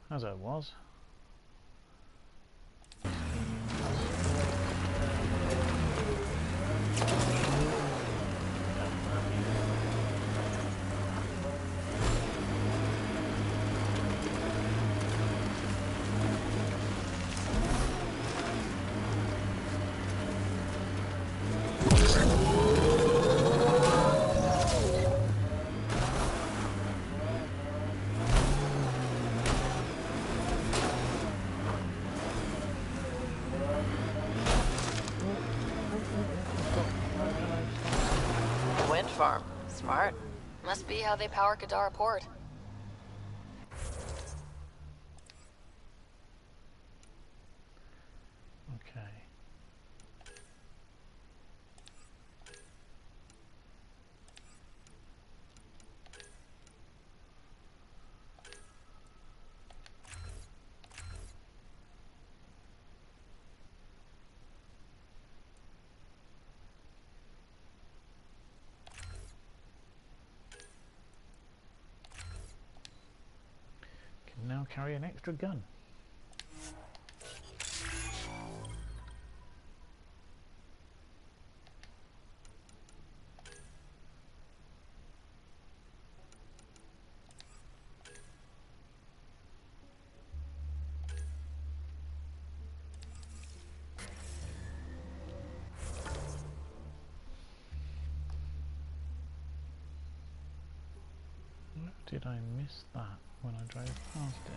as I was. Wind farm. Smart. Must be how they power Kodara port. Okay. Can now carry an extra gun. Where did I miss that when I drove past it?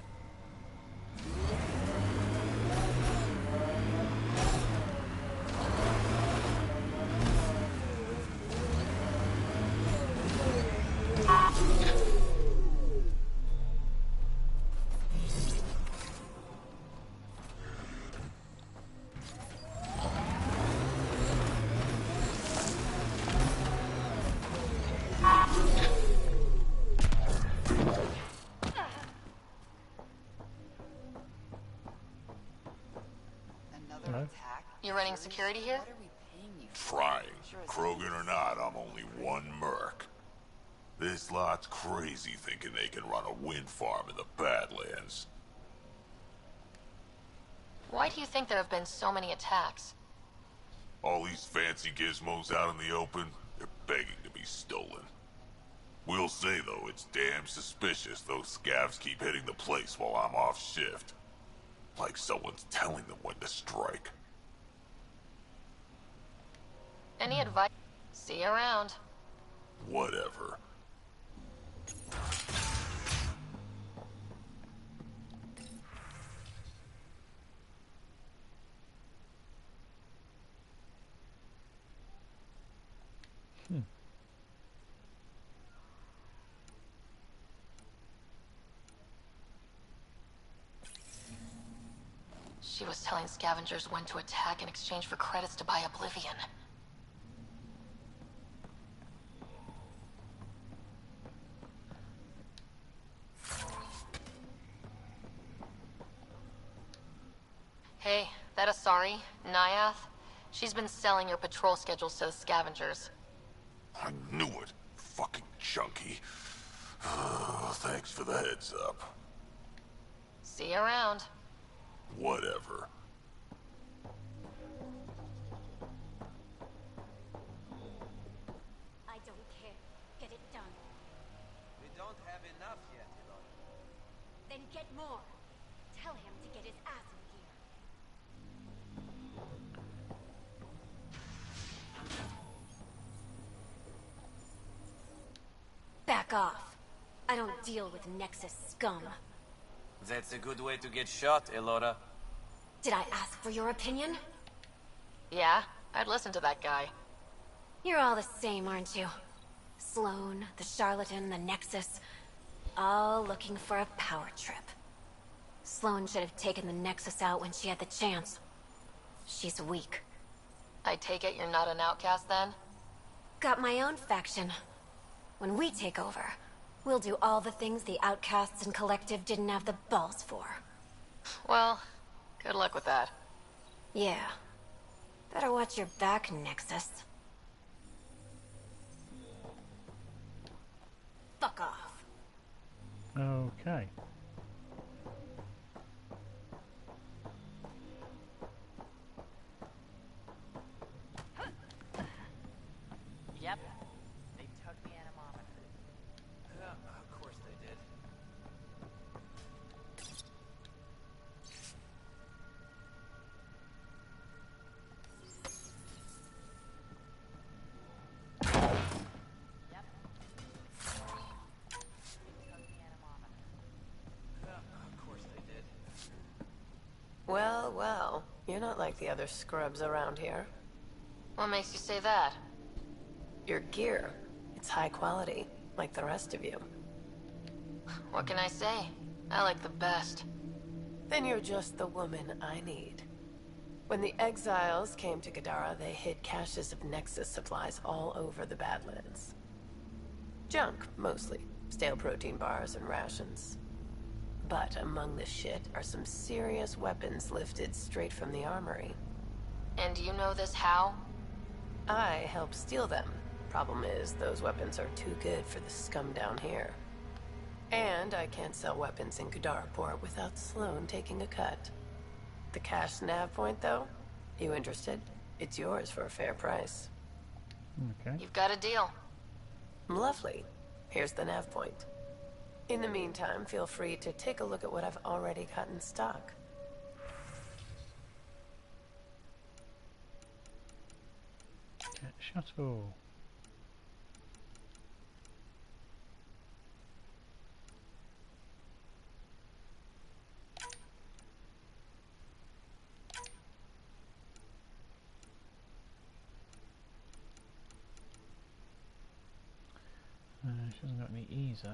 Hello? You running security here? Trying. Krogan or not, I'm only one merc. This lot's crazy thinking they can run a wind farm in the Badlands. Why do you think there have been so many attacks? All these fancy gizmos out in the open, they're begging to be stolen. We'll say, though, it's damn suspicious those scavs keep hitting the place while I'm off shift. Like someone's telling them when to strike. Any advice? See you around. Whatever. She was telling scavengers when to attack in exchange for credits to buy Oblivion. Hey, that Asari, Nyath? She's been selling your patrol schedules to the scavengers. I knew it. Fucking chunky. Thanks for the heads up. See you around. Whatever. I don't care. Get it done. We don't have enough yet, Elon. Then get more. Tell him to get his ass in gear. Back off. I don't deal with Nexus scum. That's a good way to get shot, Elora. Did I ask for your opinion? Yeah, I'd listen to that guy. You're all the same, aren't you? Sloane, the charlatan, the Nexus. All looking for a power trip. Sloane should have taken the Nexus out when she had the chance. She's weak. I take it you're not an outcast then? Got my own faction. When we take over, we'll do all the things the outcasts and collective didn't have the balls for. Well, good luck with that. Yeah. Better watch your back, Nexus. Fuck off. Okay. Well, well. You're not like the other scrubs around here. What makes you say that? Your gear. It's high quality, like the rest of you. What can I say? I like the best. Then you're just the woman I need. When the exiles came to Kodara, they hid caches of Nexus supplies all over the Badlands. Junk, mostly. Stale protein bars and rations. But among the shit are some serious weapons lifted straight from the armory. And you know this how? I helped steal them. Problem is, those weapons are too good for the scum down here. And I can't sell weapons in Kodaraport without Sloan taking a cut. The cash nav point, though? You interested? It's yours for a fair price. Okay. You've got a deal. Lovely. Here's the nav point. In the meantime, feel free to take a look at what I've already got in stock. Get shuttle. She hasn't got any ESO.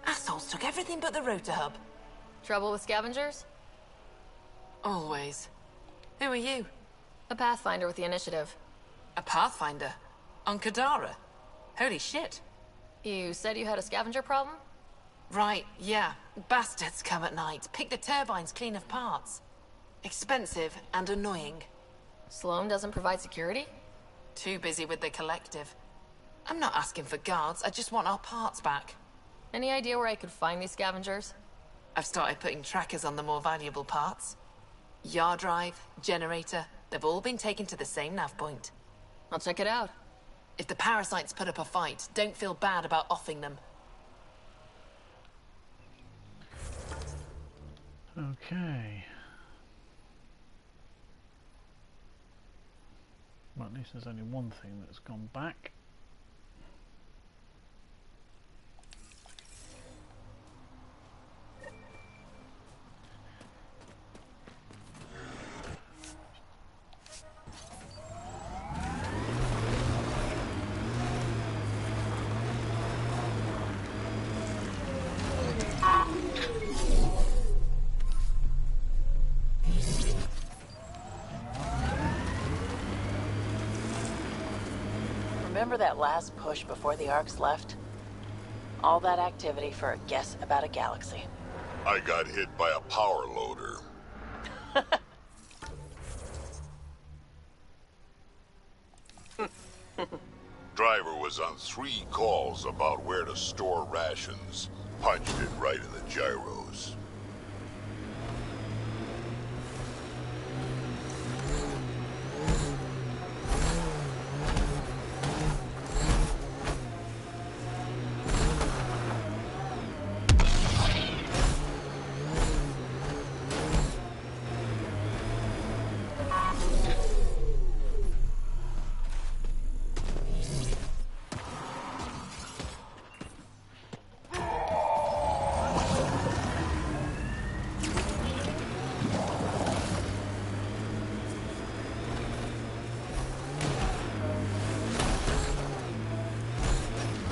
Assholes took everything but the rotor hub. Trouble with scavengers? Always. Who are you? A Pathfinder with the initiative. A Pathfinder? On Kodara? Holy shit. You said you had a scavenger problem? Right, yeah. Bastards come at night, pick the turbines clean of parts. Expensive and annoying. Sloan doesn't provide security? Too busy with the collective. I'm not asking for guards, I just want our parts back. Any idea where I could find these scavengers? I've started putting trackers on the more valuable parts. Yard drive, generator, they've all been taken to the same nav point. I'll check it out. If the parasites put up a fight, don't feel bad about offing them. Okay. Well, at least there's only one thing that's gone back. Remember that last push before the Arcs left? All that activity for a guess about a galaxy. I got hit by a power loader. Driver was on 3 calls about where to store rations. Punched it right in the gyros.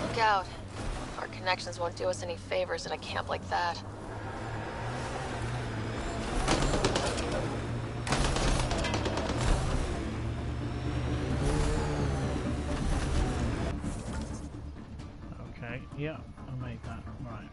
Look out. Our connections won't do us any favors in a camp like that. Okay, yeah, I made that, right.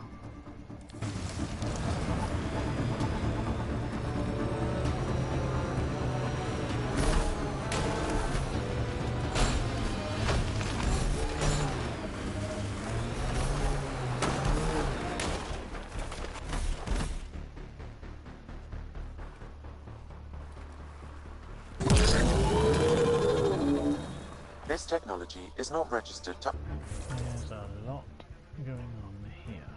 technology is not registered to... There's a lot going on here.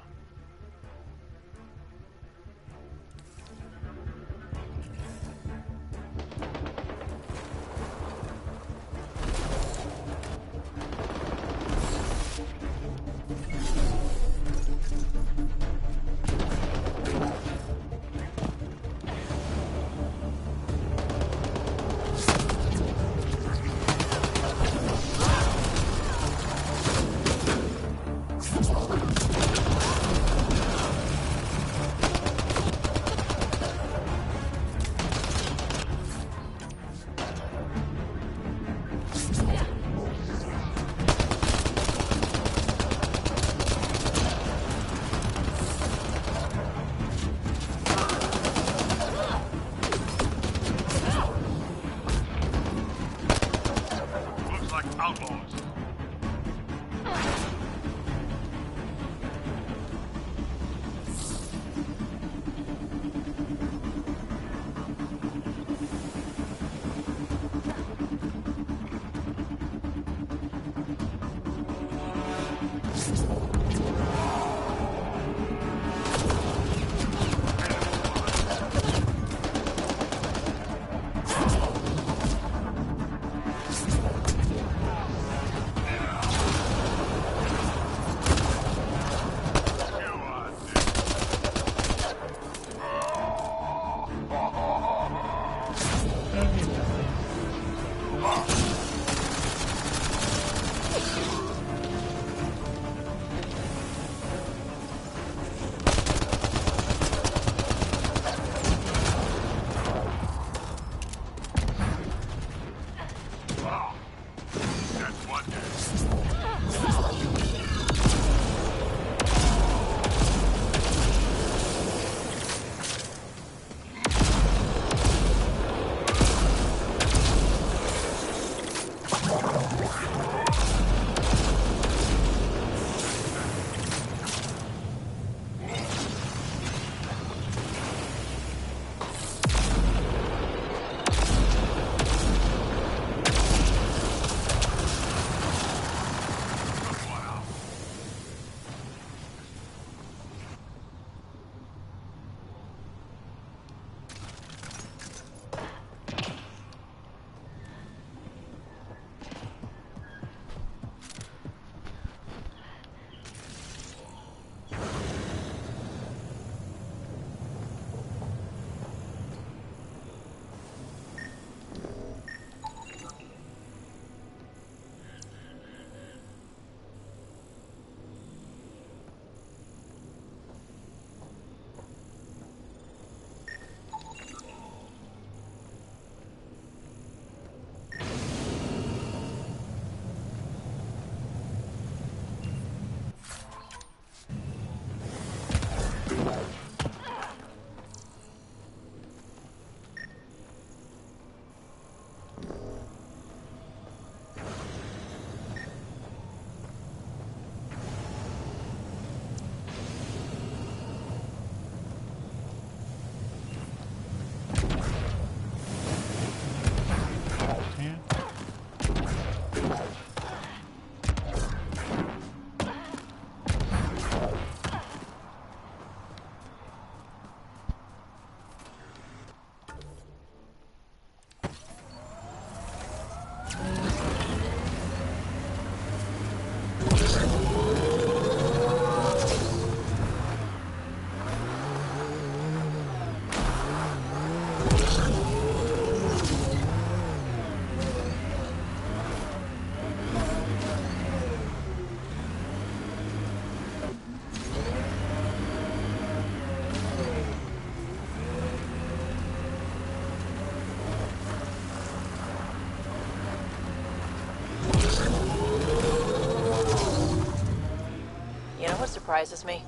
Surprises me.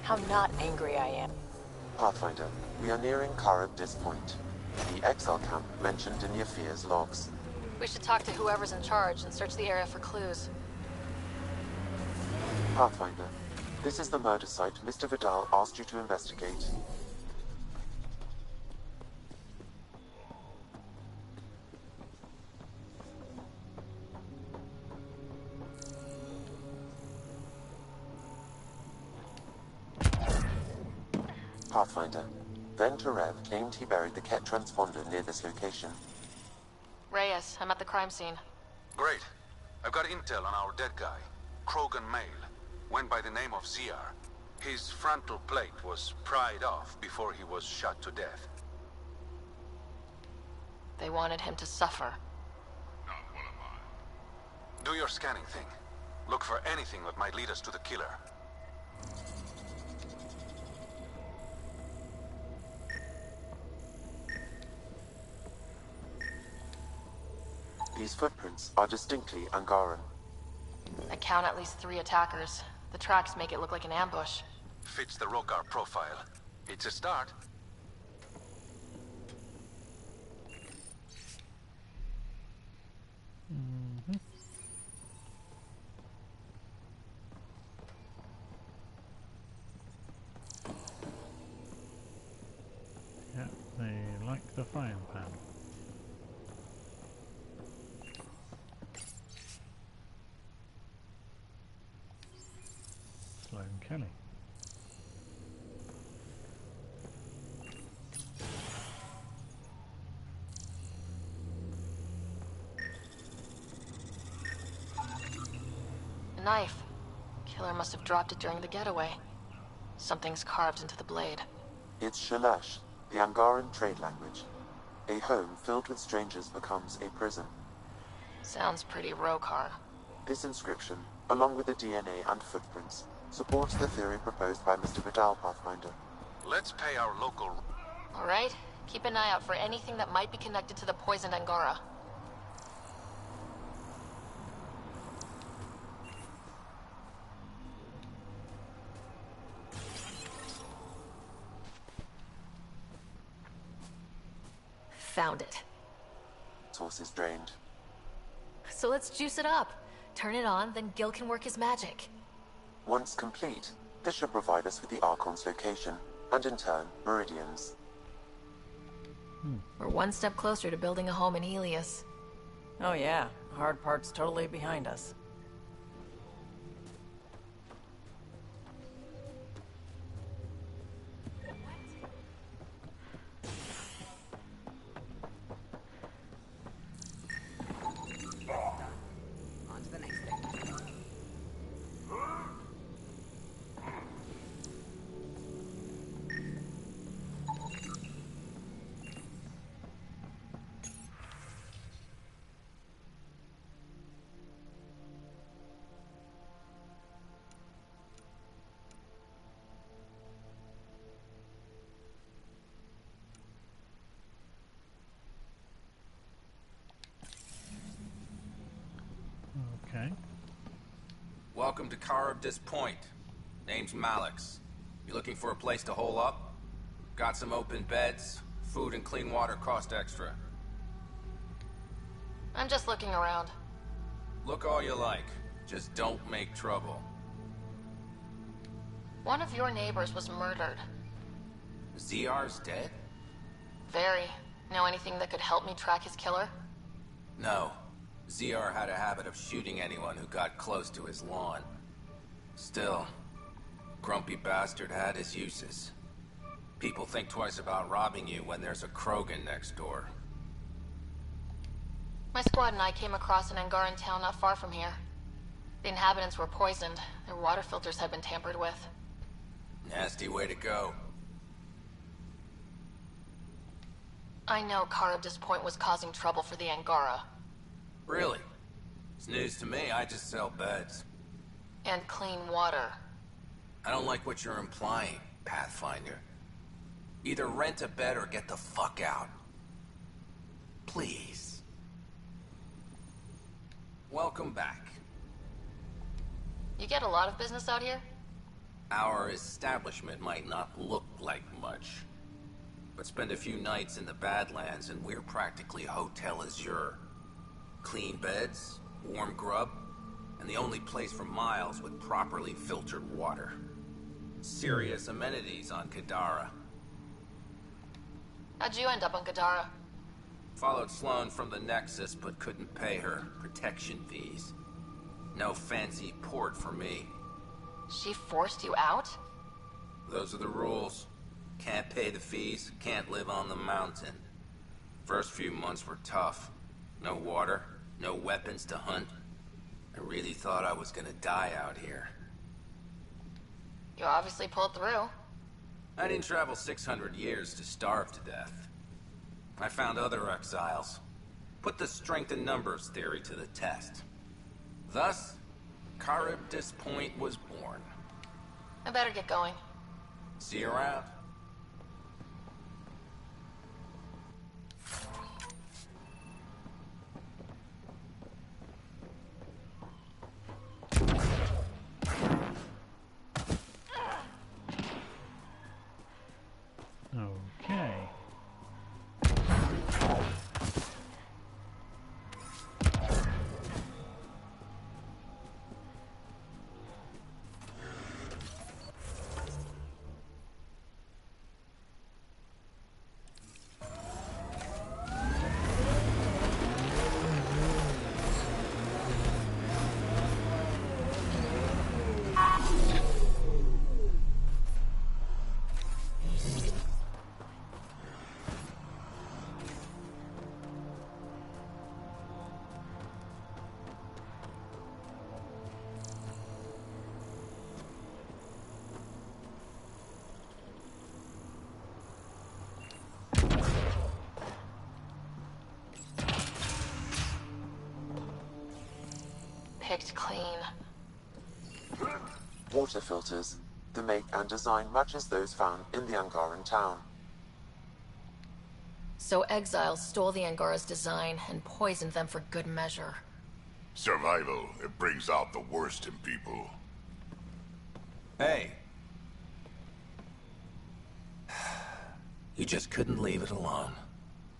How not angry I am. Pathfinder, we are nearing Karabdis Point, the exile camp mentioned in Yafir's logs. We should talk to whoever's in charge and search the area for clues. Pathfinder, this is the murder site Mr. Vidal asked you to investigate. Pathfinder. Then Terev claimed he buried the Ket transponder near this location. Reyes, I'm at the crime scene. Great. I've got intel on our dead guy. Krogan male. Went by the name of ZR. His frontal plate was pried off before he was shot to death. They wanted him to suffer. Not one of mine. Do your scanning thing. Look for anything that might lead us to the killer. These footprints are distinctly Angaran. I count at least 3 attackers. The tracks make it look like an ambush. Fits the Rogar profile. It's a start. Yeah, they like the frying pan. Sloane Kelly. A knife. Killer must have dropped it during the getaway. Something's carved into the blade. It's Shalash, the Angaran trade language. A home filled with strangers becomes a prison. Sounds pretty Rokar. This inscription, along with the DNA and footprints, supports the theory proposed by Mr. Vidal, Pathfinder. Let's pay our local... Alright, keep an eye out for anything that might be connected to the poisoned Angara. Found it. Source is drained. So let's juice it up. Turn it on, then Gil can work his magic. Once complete, this should provide us with the Archon's location, and in turn, meridians. We're one step closer to building a home in Helios. Oh yeah, hard part's totally behind us. On to the next thing. Okay. Welcome to Caribdis Point. Name's Malix. You looking for a place to hole up? Got some open beds. Food and clean water cost extra. I'm just looking around. Look all you like. Just don't make trouble. One of your neighbors was murdered. ZR's dead? Very. Know anything that could help me track his killer? No. ZR had a habit of shooting anyone who got close to his lawn. Still, grumpy bastard had his uses. People think twice about robbing you when there's a Krogan next door. My squad and I came across an Angaran town not far from here. The inhabitants were poisoned. Their water filters had been tampered with. Nasty way to go. I know Caribdis Point was causing trouble for the Angara. Really? It's news to me. I just sell beds. And clean water. I don't like what you're implying, Pathfinder. Either rent a bed or get the fuck out. Please. Welcome back. You get a lot of business out here? Our establishment might not look like much, but spend a few nights in the Badlands and we're practically Hotel Azure. Clean beds, warm grub, and the only place for miles with properly filtered water. Serious amenities on Kodara. How'd you end up on Kodara? Followed Sloane from the Nexus, but couldn't pay her protection fees. No fancy port for me. She forced you out? Those are the rules. Can't pay the fees, can't live on the mountain. First few months were tough. No water, no weapons to hunt. I really thought I was gonna die out here. You obviously pulled through. I didn't travel 600 years to starve to death. I found other exiles. Put the strength in numbers theory to the test. Thus, Charybdis Point was born. I better get going. See you around. Okay. Picked clean. Water filters. The make and design matches those found in the Angaran town. So exiles stole the Angara's design and poisoned them for good measure. Survival, it brings out the worst in people. Hey. You just couldn't leave it alone.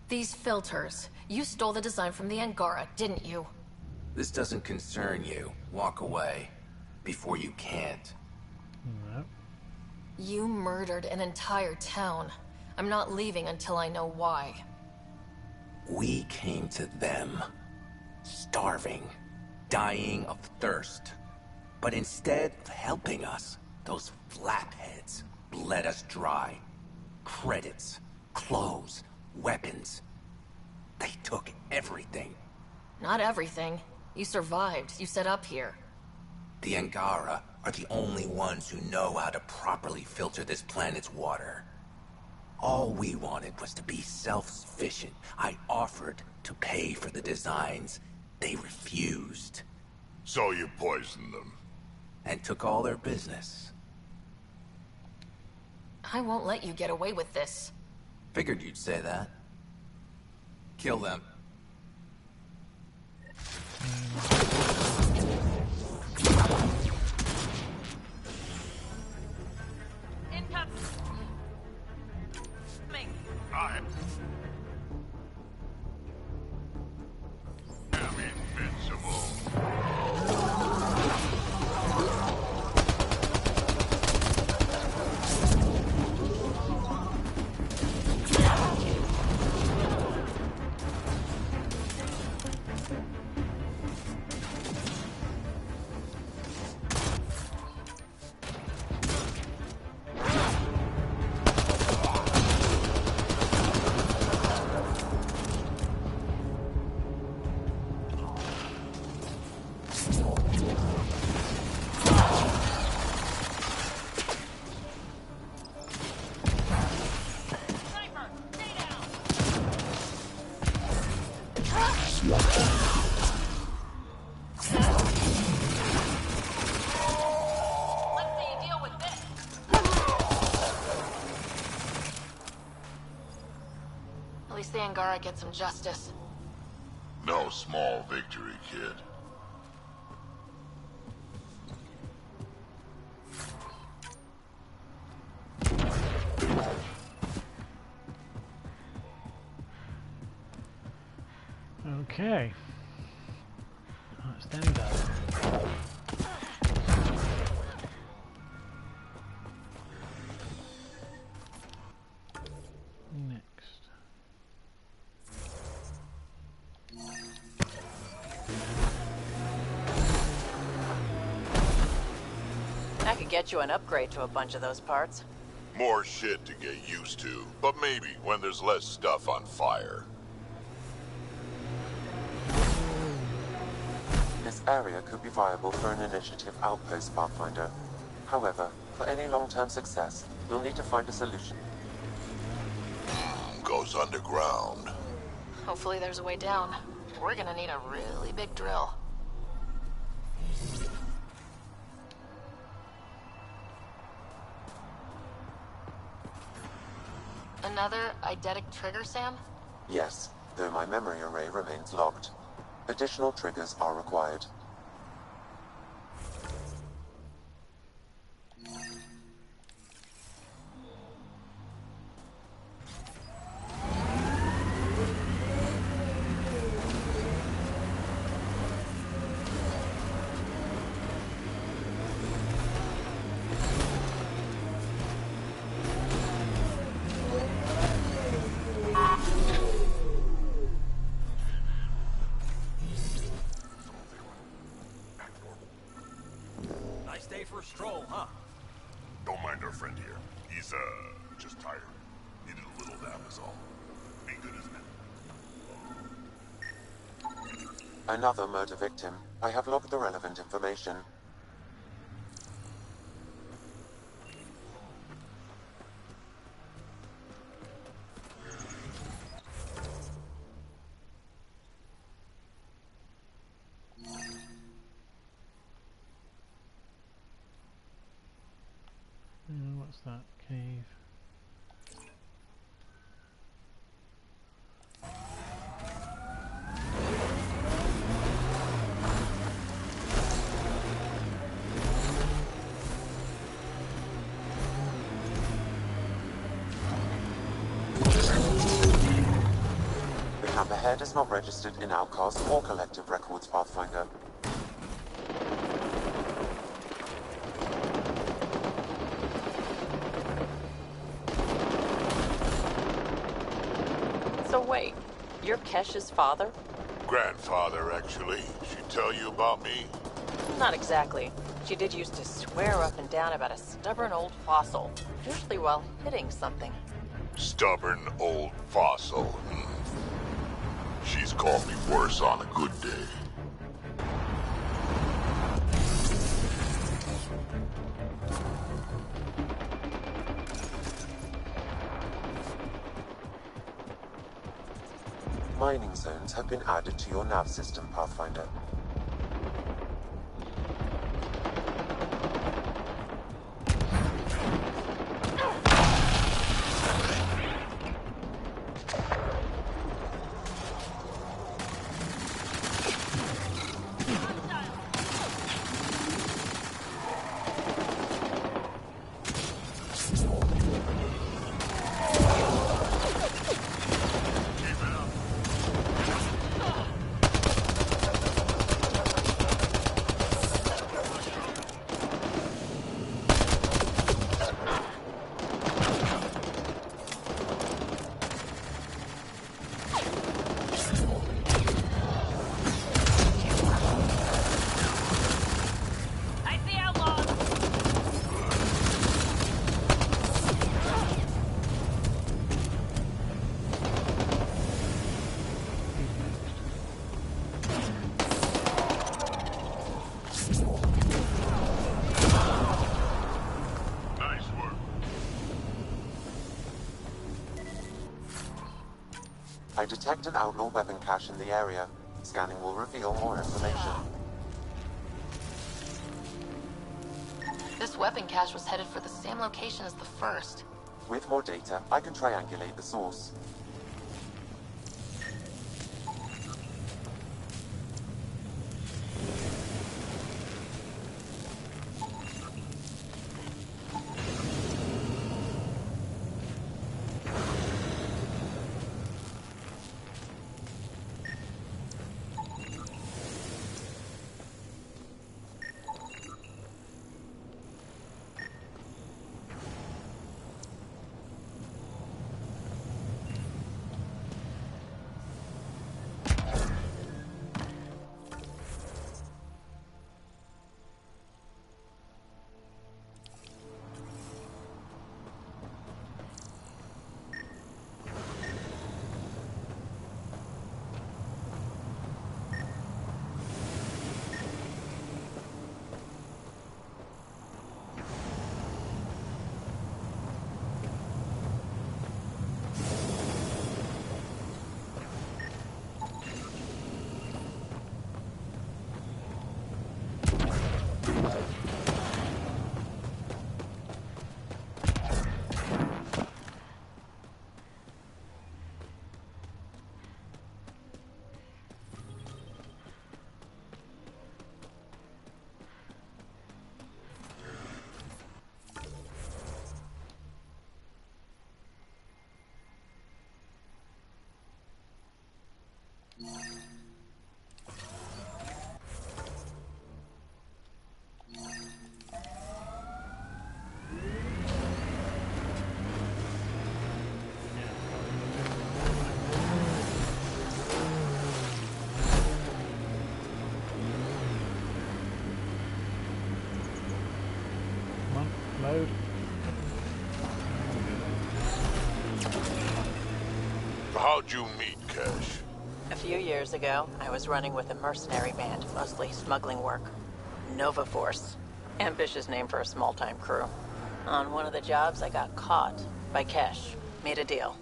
These filters. You stole the design from the Angara, didn't you? This doesn't concern you. Walk away. Before you can't. No. You murdered an entire town. I'm not leaving until I know why. We came to them. Starving. Dying of thirst. But instead of helping us, those flapheads bled us dry. Credits, clothes, weapons. They took everything. Not everything. You survived. You set up here. The Angara are the only ones who know how to properly filter this planet's water. All we wanted was to be self-sufficient. I offered to pay for the designs. They refused. So you poisoned them. And took all their business. I won't let you get away with this. Figured you'd say that. Kill them. I am invincible. At least the Angara get some justice. No small victory, kid. Okay. Let's do that. Next. I could get you an upgrade to a bunch of those parts. More shit to get used to, but maybe when there's less stuff on fire. This area could be viable for an initiative outpost, Pathfinder. However, for any long-term success, we'll need to find a solution. Goes underground. Hopefully there's a way down. We're gonna need a really big drill. Another eidetic trigger, Sam? Yes, though my memory array remains locked. Additional triggers are required. Nice day for a stroll, huh? Don't mind our friend here. He's, just tired. Needed a little nap is all. Be good, isn't it? Another murder victim. I have logged the relevant information. What's that? Cave. The camp ahead is not registered in Outcast or Collective Records, Pathfinder. So wait, you're Kesh's father? Grandfather, actually. She tell you about me? Not exactly. She did used to swear up and down about a stubborn old fossil, usually while hitting something. Stubborn old fossil. She's called me worse on a good day. Mining zones have been added to your nav system, Pathfinder. I detect an outlaw weapon cache in the area. Scanning will reveal more information. This weapon cache was headed for the same location as the first. With more data, I can triangulate the source. Reload. How'd you meet, Cash? A few years ago, I was running with a mercenary band, mostly smuggling work. Nova Force. Ambitious name for a small-time crew. On one of the jobs, I got caught by Kesh. Made a deal.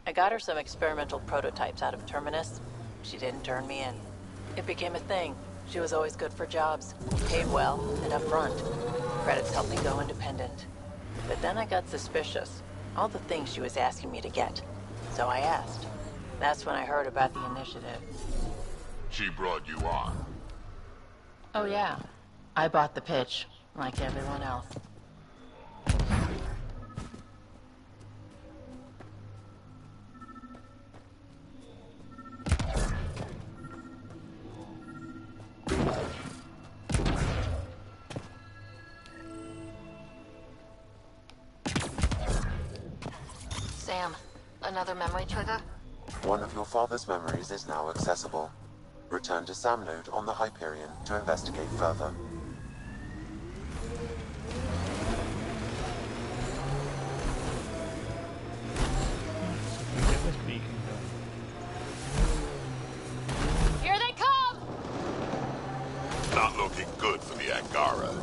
I got her some experimental prototypes out of Terminus. She didn't turn me in. It became a thing. She was always good for jobs. Paid well and upfront. Credits helped me go independent. But then I got suspicious. All the things she was asking me to get. So I asked. That's when I heard about the initiative. She brought you on. Oh yeah. I bought the pitch, like everyone else. Sam, another memory trigger? One of your father's memories is now accessible. Return to Sam Node on the Hyperion to investigate further. Get this beacon going. Here they come! Not looking good for the Angara.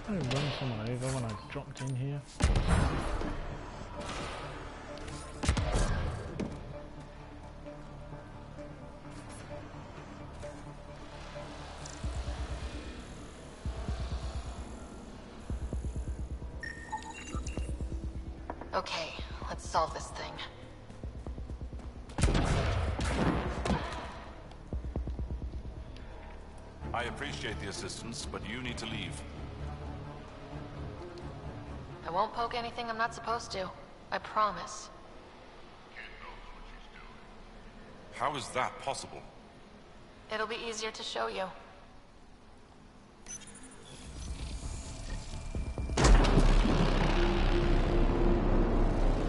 I run someone over when I dropped in here. Okay, let's solve this thing. I appreciate the assistance, but you need to leave. I won't poke anything I'm not supposed to. I promise. How is that possible? It'll be easier to show you.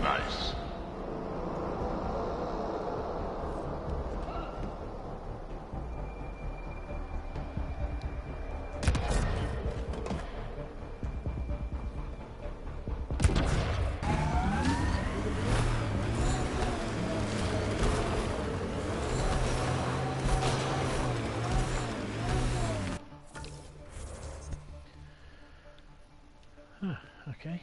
Nice. Okay.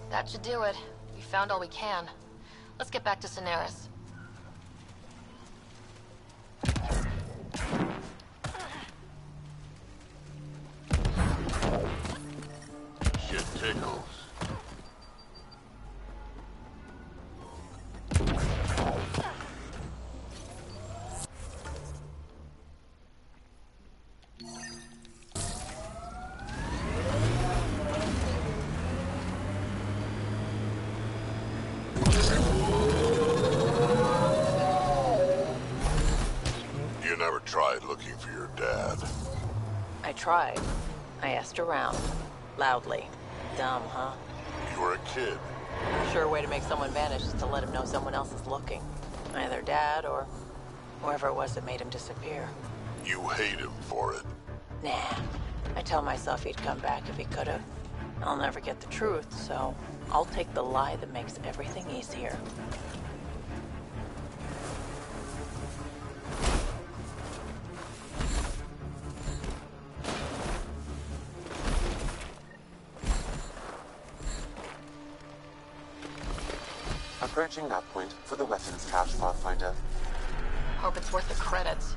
That should do it. We found all we can. Let's get back to Cineris. Shit tickles. You never tried looking for your dad? I tried. I asked around. Loudly. Dumb, huh? You were a kid. Sure way to make someone vanish is to let him know someone else is looking. Either dad or Whoever it was that made him disappear. You hate him for it. Nah. I tell myself he'd come back if he could've. I'll never get the truth, so I'll take the lie that makes everything easier. Approaching that point for the weapons cache, Pathfinder. Hope it's worth the credits.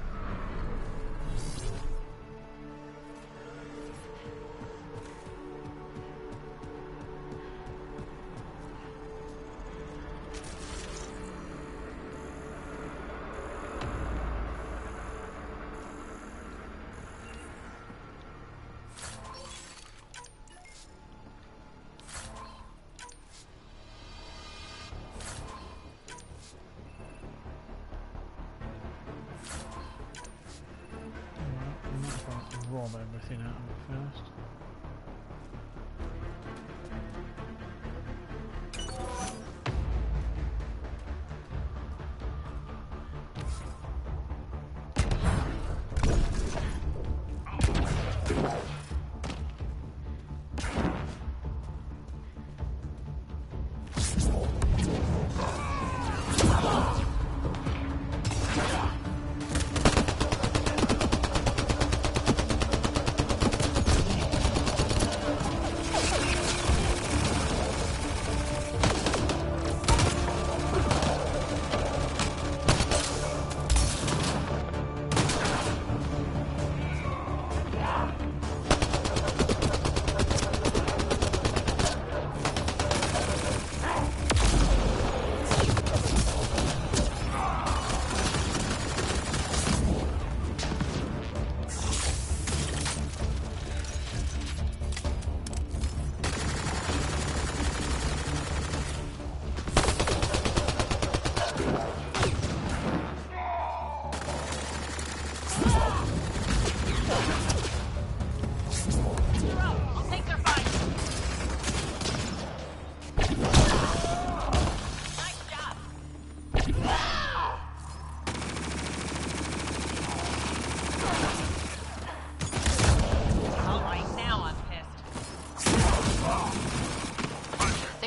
Rob everything out of it first.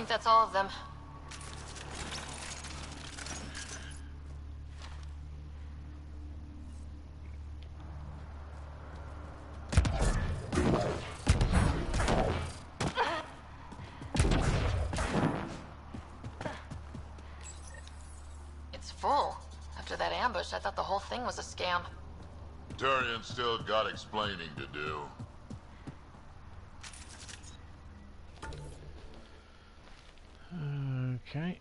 That's all of them. It's full. After that ambush, I thought the whole thing was a scam. Turian's still got explaining to do. Okay.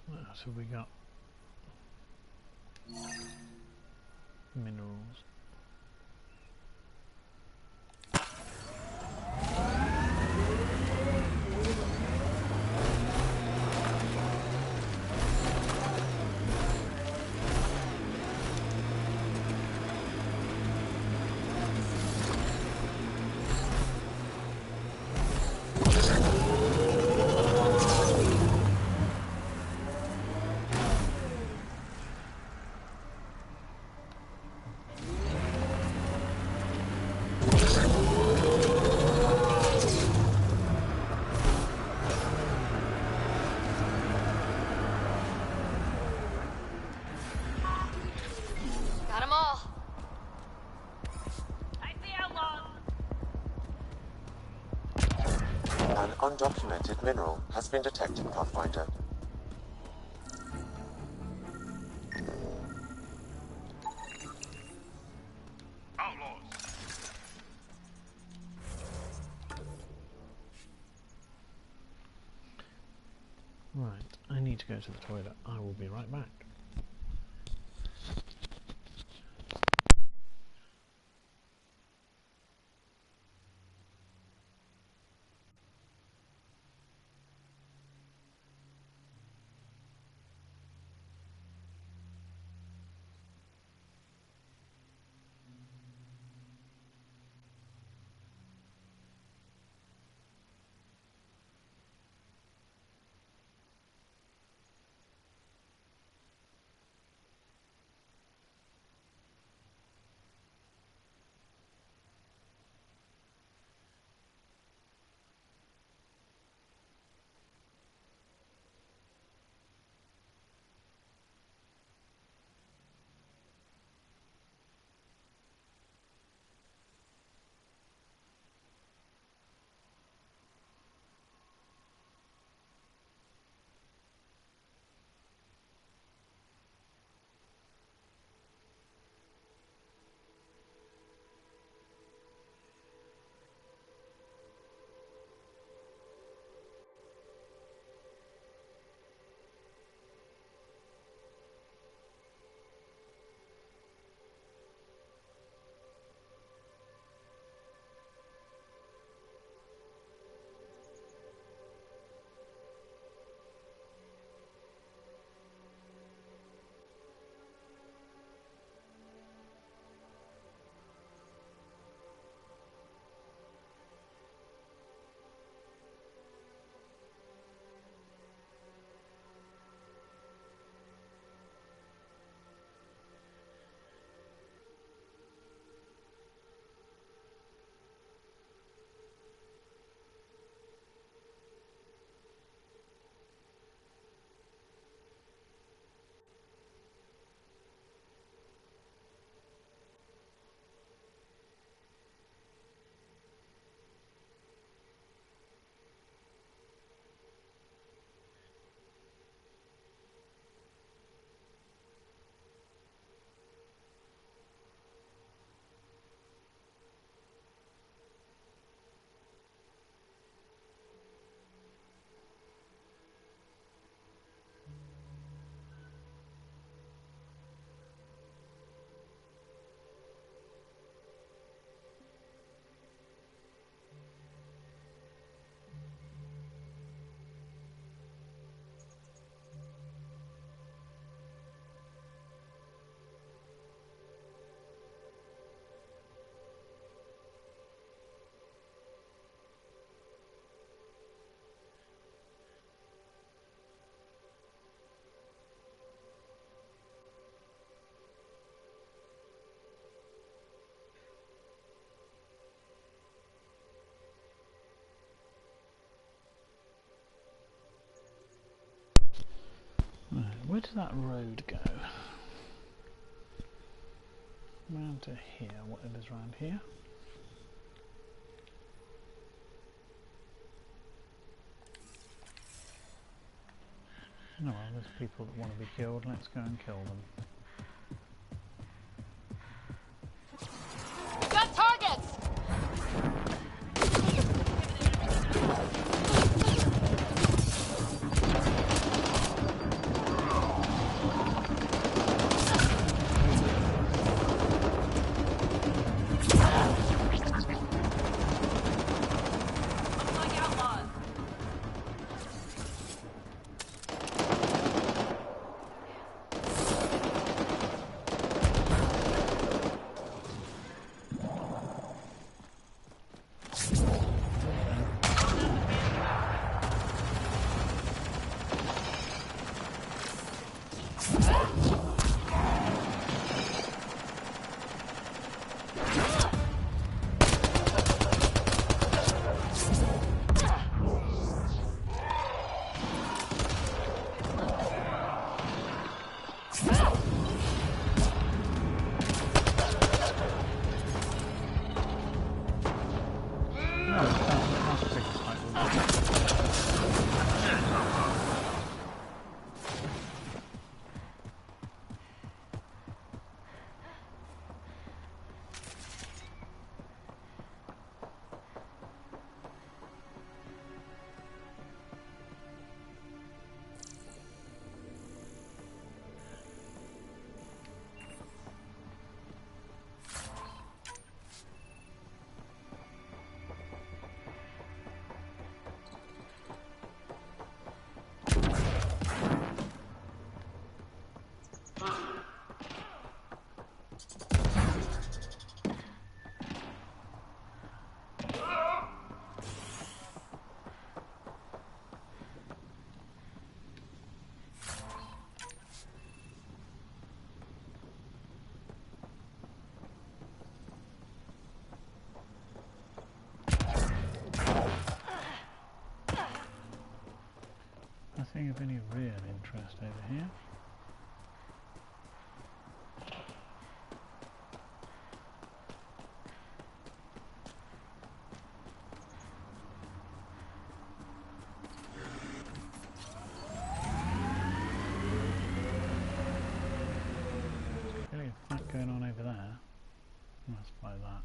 What else have we got? Minerals. An undocumented mineral has been detected, Pathfinder. Outlaws! Right, I need to go to the toilet. I will be right back. does that road go? Round to here. What it is round here? No, well, there's people that want to be killed. Let's go and kill them. Got targets! Nothing of any real interest over here. Clearly a fight going on over there. Let's buy that.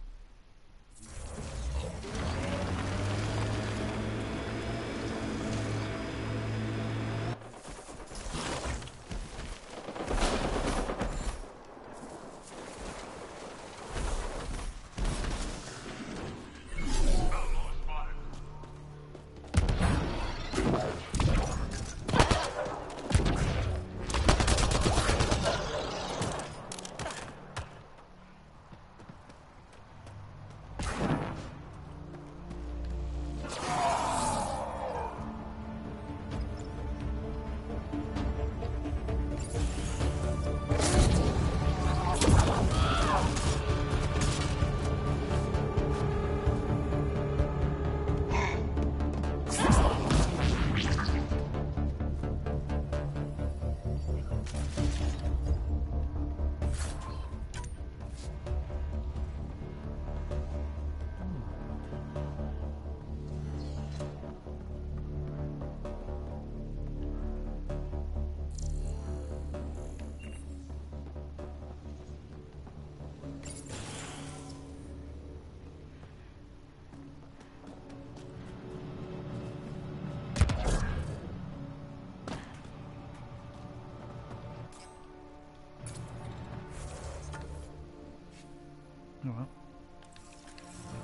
Oh well.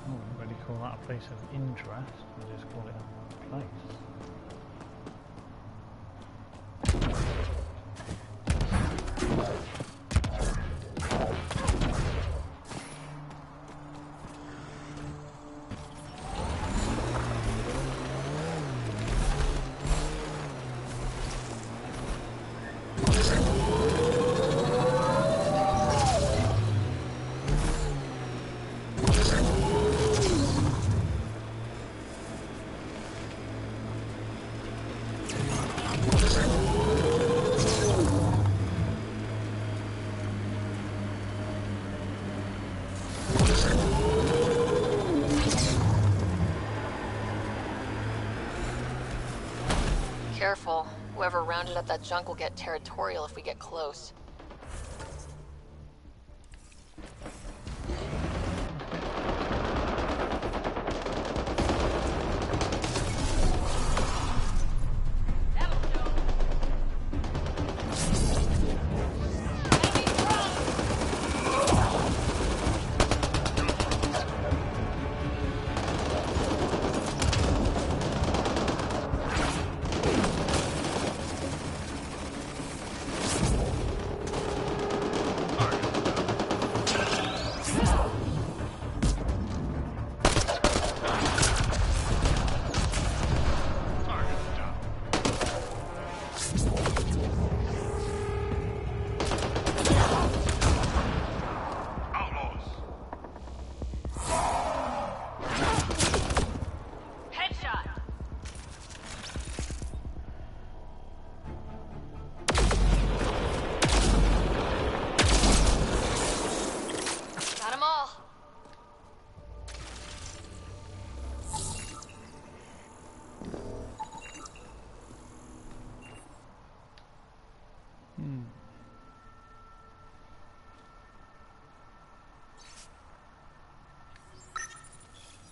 I wouldn't really call that a place of interest, I just call it a place. careful. Whoever rounded up that junk will get territorial if we get close.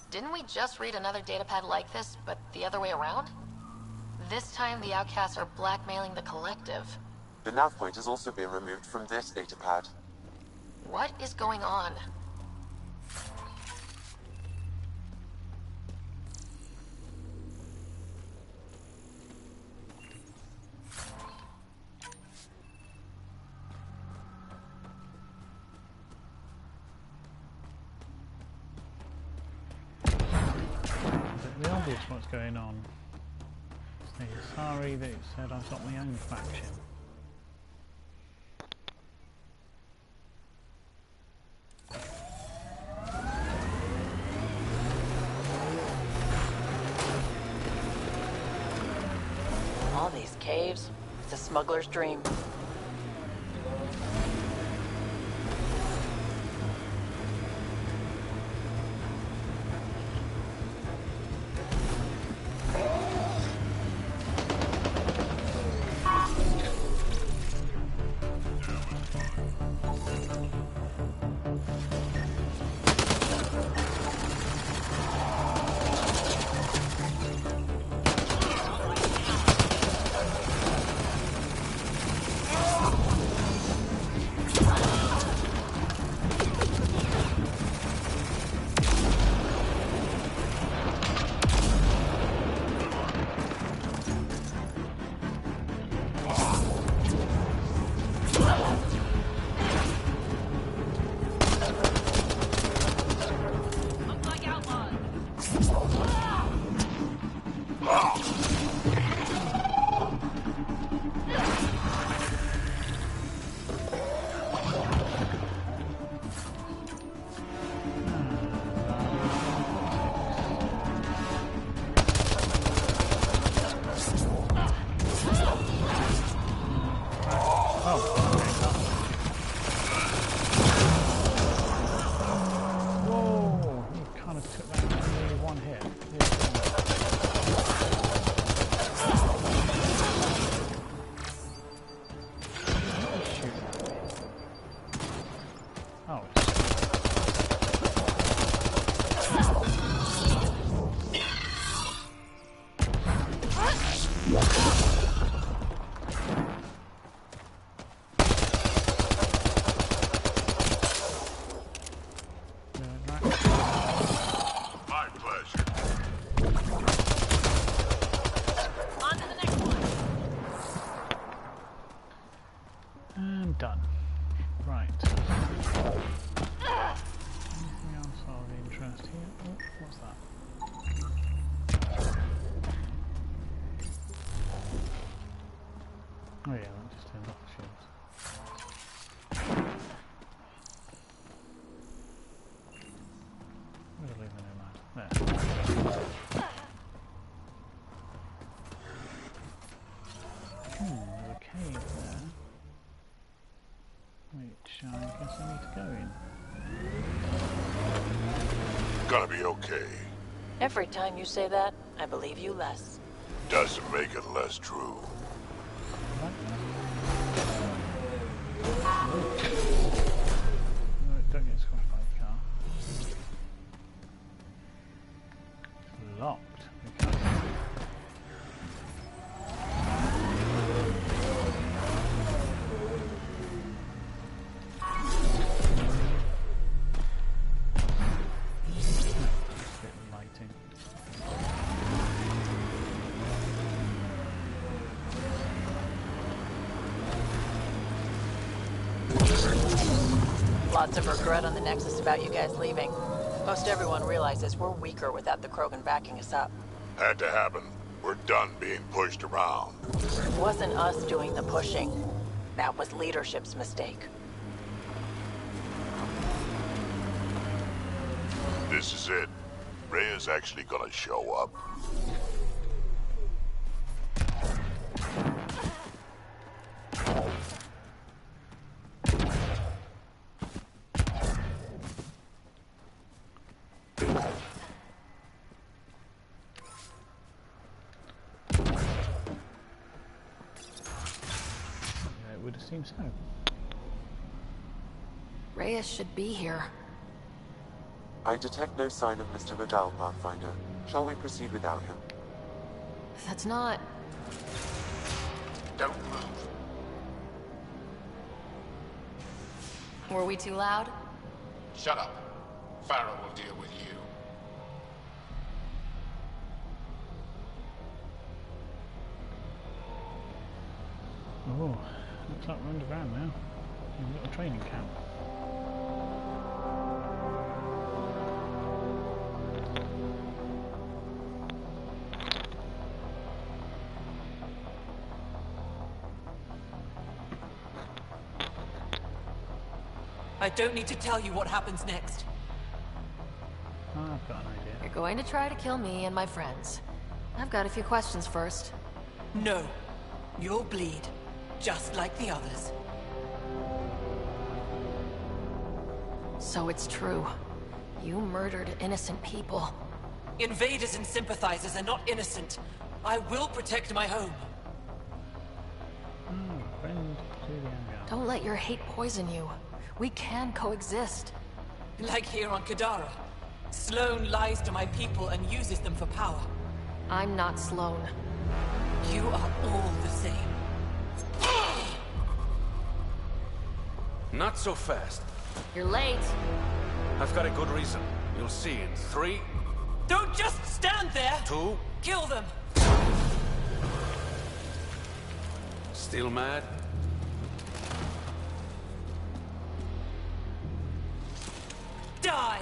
Didn't we just read another datapad like this, but the other way around? This time the outcasts are blackmailing the collective. The nav point has also been removed from this datapad. What is going on? The obvious what's going on. Sorry that it said I've got my own faction. All these caves, it's a smuggler's dream. Done. Right. Anything else of interest here? Oh, what's that? Oh yeah, that just turned off the shields. I'm gonna leave the nomad. There. There's a cave there. Which I guess I need to go in. Gonna be okay. Every time you say that, I believe you less. Doesn't make it less true. No, don't get squashed by a car. It's locked. We can't. Lots of regret on the Nexus about you guys leaving. Most everyone realizes we're weaker without the Krogan backing us up. Had to happen. We're done being pushed around. It wasn't us doing the pushing. That was leadership's mistake. This is it. Rhea's actually gonna show up. It would seem so. Reyes should be here. I detect no sign of Mr. Vidal, Pathfinder. Shall we proceed without him? That's not... Don't move. Were we too loud? Shut up. Farrell will deal with you. Oh, looks like we're underground now. A little training camp. I don't need to tell you what happens next. I've got an idea. You're going to try to kill me and my friends. I've got a few questions first. No. You'll bleed. Just like the others. So it's true. You murdered innocent people. Invaders and sympathizers are not innocent. I will protect my home. Friend to the anger. Don't let your hate poison you. We can coexist. Like here on Kodara. Sloane lies to my people and uses them for power. I'm not Sloane. You are all the same. Not so fast. You're late. I've got a good reason. You'll see in 3, Don't just stand there! 2... Kill them! Still mad? Die!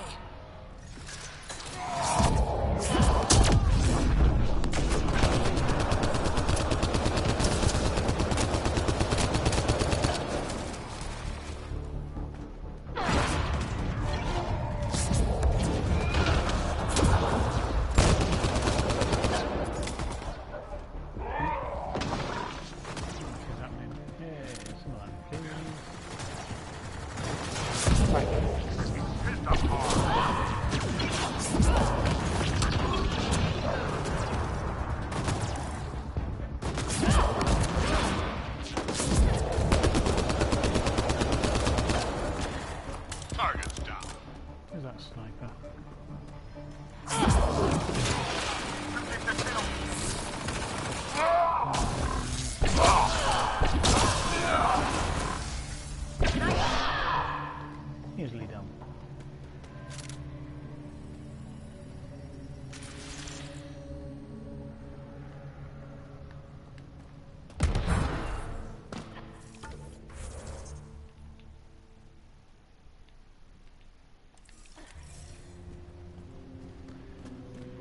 Easily done.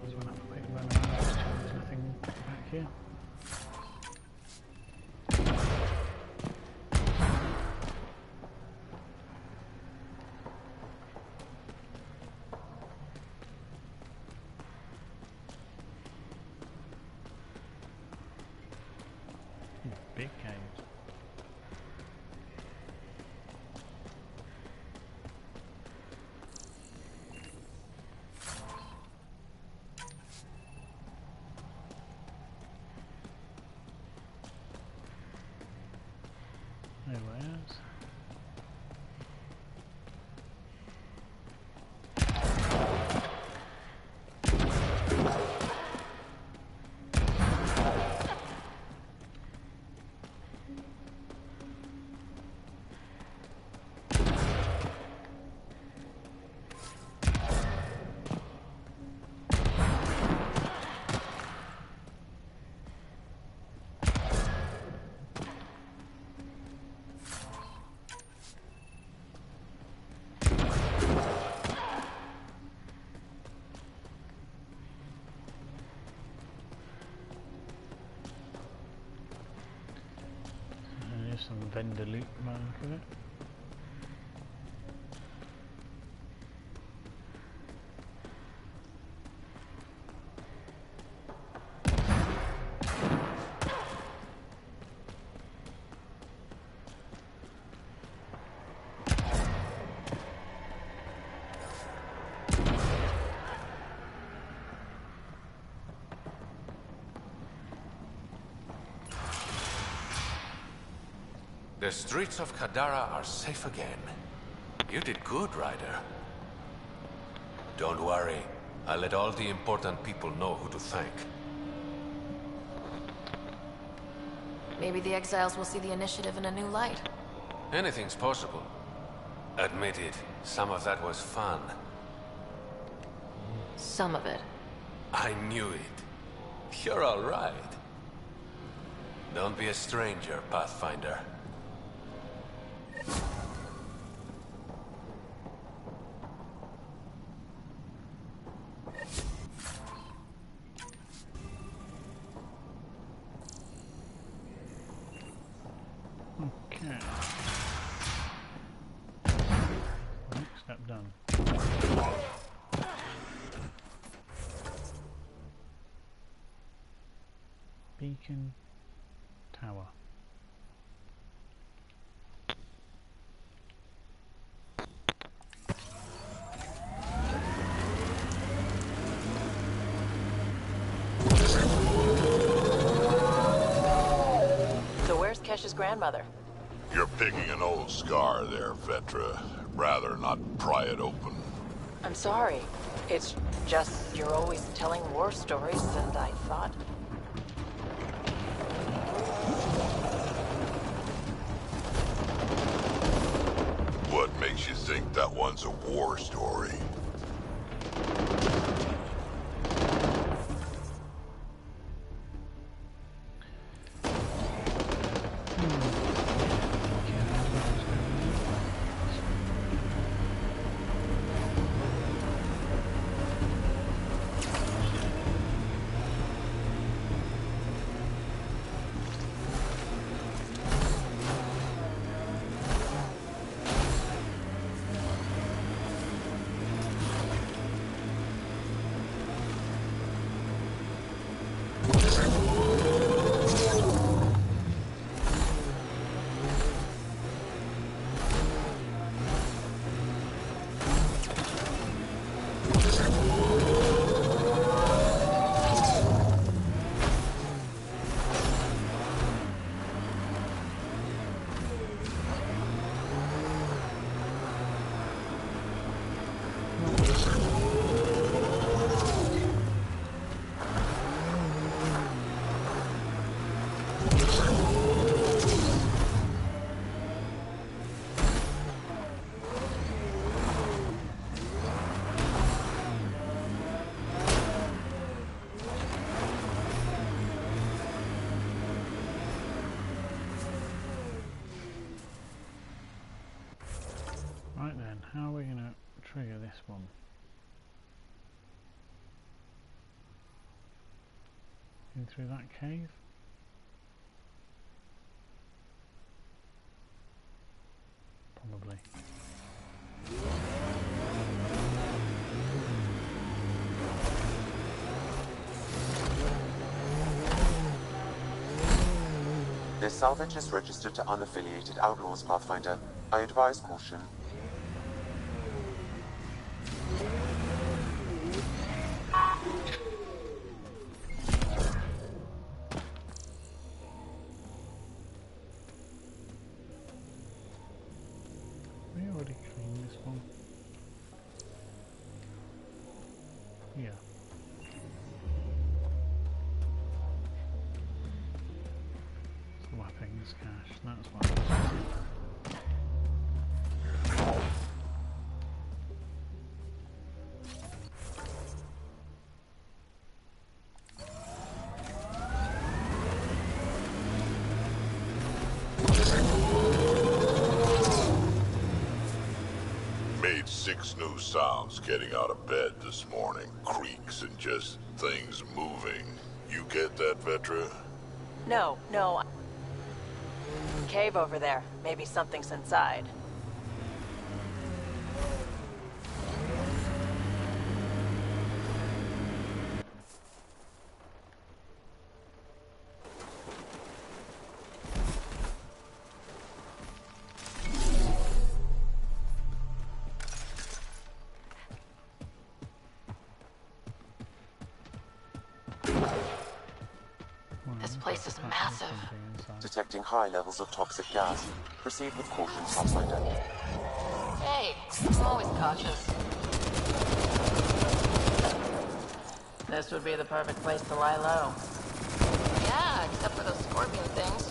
There's one up a quick run around. There's nothing back here. Big caves. some vendor loot by the look of it. The streets of Kodara are safe again. You did good, Ryder. Don't worry. I'll let all the important people know who to thank. Maybe the exiles will see the initiative in a new light. Anything's possible. Admit it, some of that was fun. Some of it. I knew it. You're all right. Don't be a stranger, Pathfinder. Okay. Next step done. Beacon Tower. So where's Kesh's grandmother? You're picking an old scar there, Vetra. Rather not pry it open. I'm sorry. It's just you're always telling war stories, and I thought... What makes you think that one's a war story? Right then, how are we going to trigger this one? In through that cave? Probably. This salvage is registered to unaffiliated outlaws, Pathfinder. I advise caution. We already cleaned this one. Yeah. Weapons cache, that's why. Made 6 new sounds getting out of bed this morning. Creaks and just things moving. You get that, Vetra? No. Cave over there. Maybe something's inside. This place is massive. Detecting high levels of toxic gas. Proceed with caution, Pathfinder. Hey, I'm always cautious. This would be the perfect place to lie low. Yeah, except for those scorpion things.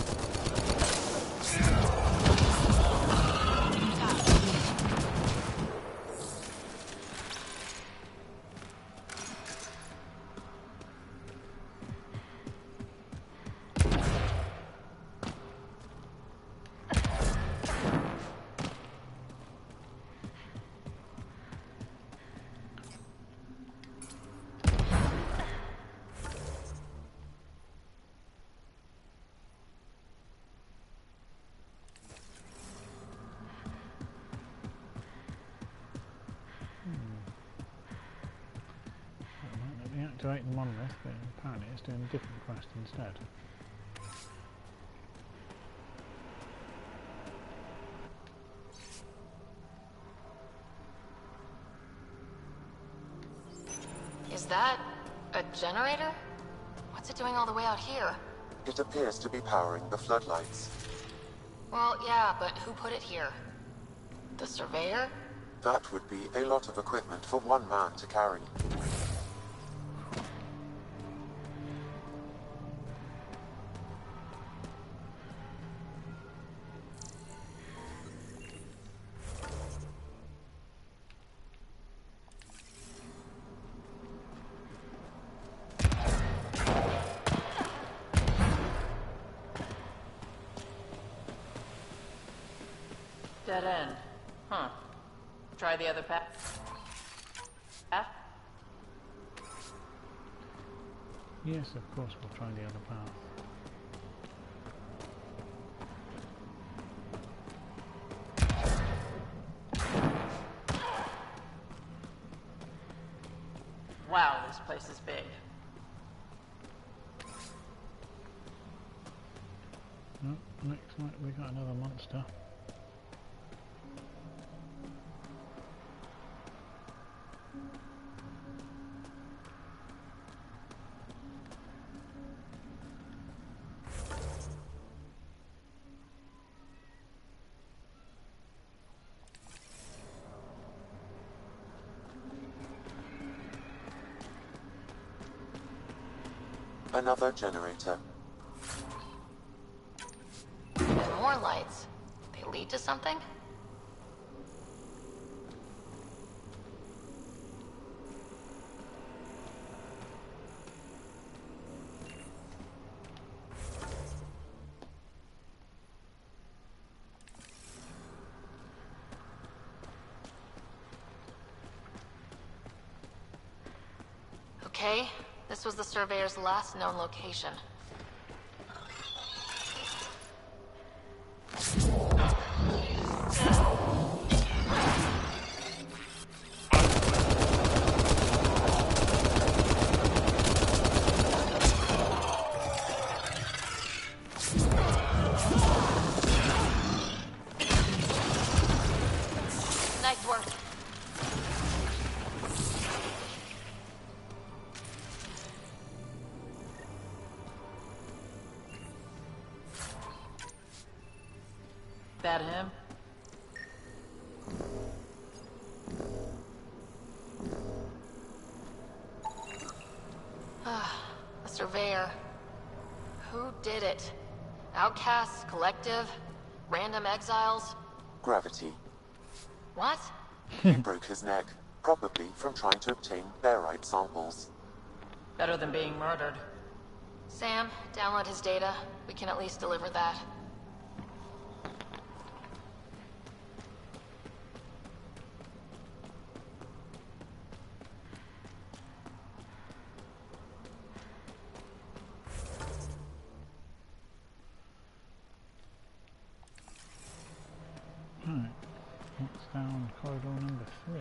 Activate the monolith, but apparently it's doing a different quest instead. Is that a generator? What's it doing all the way out here? It appears to be powering the floodlights. Well, yeah, but who put it here? The surveyor? That would be a lot of equipment for one man to carry. Dead end. Huh. Try the other path. Yes, of course we'll try the other path. Wow, this place is big. Oh, looks like we got another monster. Another generator. And more lights. They lead to something? Okay, this was the surveyor's last known location. Nice work. That him? The surveyor. Who did it? Outcasts, collective, random exiles? Gravity. What? He broke his neck, probably from trying to obtain barite samples. Better than being murdered. Sam, download his data. We can at least deliver that. found corridor number 3.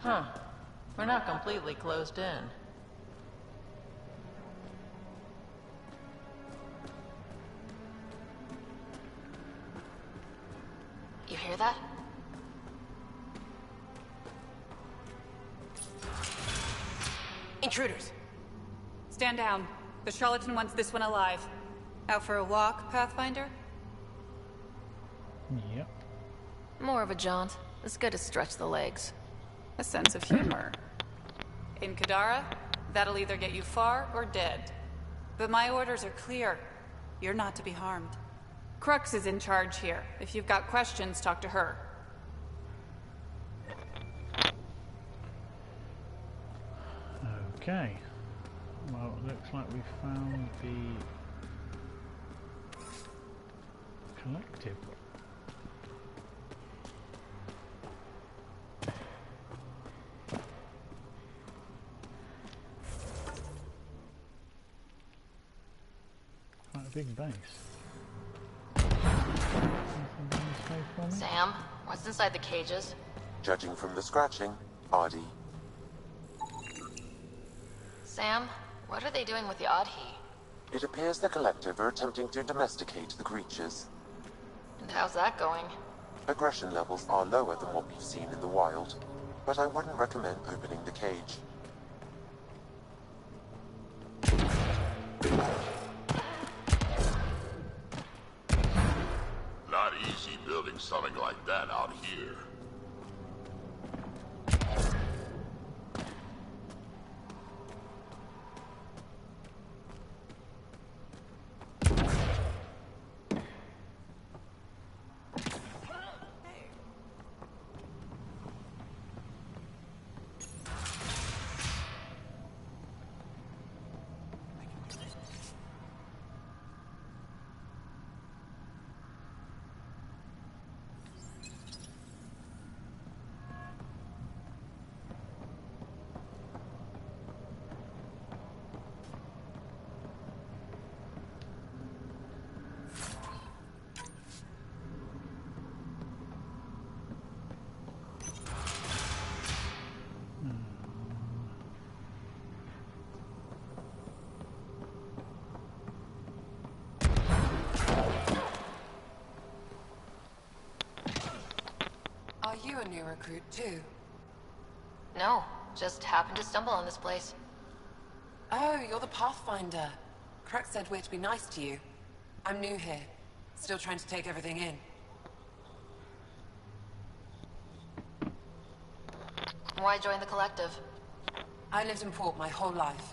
Huh. We're not completely closed in. You hear that? Intruders! Stand down. The charlatan wants this one alive. Out for a walk, Pathfinder? Yep. More of a jaunt. It's good to stretch the legs. A sense of humor. In Kodara, that'll either get you far or dead. But my orders are clear. You're not to be harmed. Crux is in charge here. If you've got questions, talk to her. Okay. Well, it looks like we found the collective. Quite a big base. Sam, what's inside the cages? Judging from the scratching, Ardy. Sam, what are they doing with the Oddhe? It appears the collective are attempting to domesticate the creatures. And how's that going? Aggression levels are lower than what we've seen in the wild, but I wouldn't recommend opening the cage. Not easy building something like that out here. Are you a new recruit too? No, just happened to stumble on this place. Oh, you're the Pathfinder. Crux said we're to be nice to you. I'm new here. Still trying to take everything in. Why join the collective? I lived in port my whole life.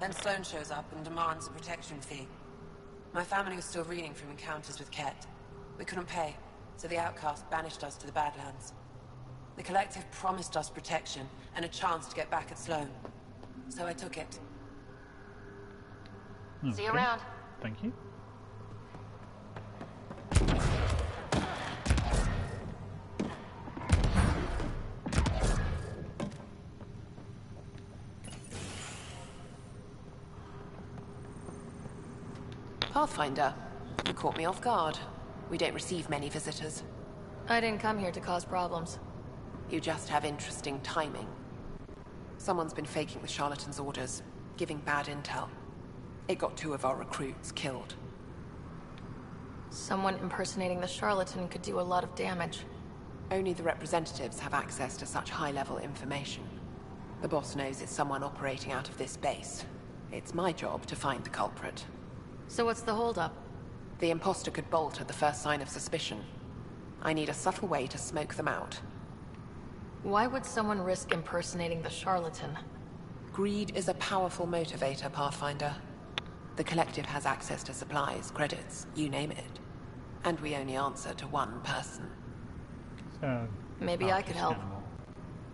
Then Sloane shows up and demands a protection fee. My family was still reeling from encounters with Ket. We couldn't pay, so the outcast banished us to the Badlands. The collective promised us protection and a chance to get back at Sloane. So I took it. Okay. See you around. Thank you. Pathfinder, you caught me off guard. We don't receive many visitors. I didn't come here to cause problems. You just have interesting timing. Someone's been faking the charlatan's orders, giving bad intel. It got 2 of our recruits killed. Someone impersonating the charlatan could do a lot of damage. Only the representatives have access to such high-level information. The boss knows it's someone operating out of this base. It's my job to find the culprit. So what's the holdup? The imposter could bolt at the first sign of suspicion. I need a subtle way to smoke them out. Why would someone risk impersonating the charlatan? Greed is a powerful motivator, Pathfinder. The collective has access to supplies, credits, you name it. And we only answer to one person. So, maybe I could help.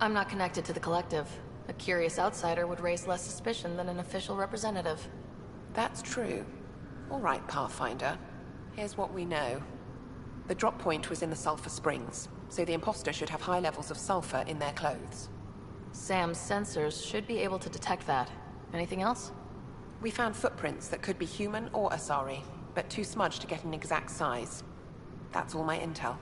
I'm not connected to the collective. A curious outsider would raise less suspicion than an official representative. That's true. All right, Pathfinder. Here's what we know. The drop point was in the sulfur springs, so the imposter should have high levels of sulfur in their clothes. Sam's sensors should be able to detect that. Anything else? We found footprints that could be human or Asari. but too smudged to get an exact size. That's all my intel.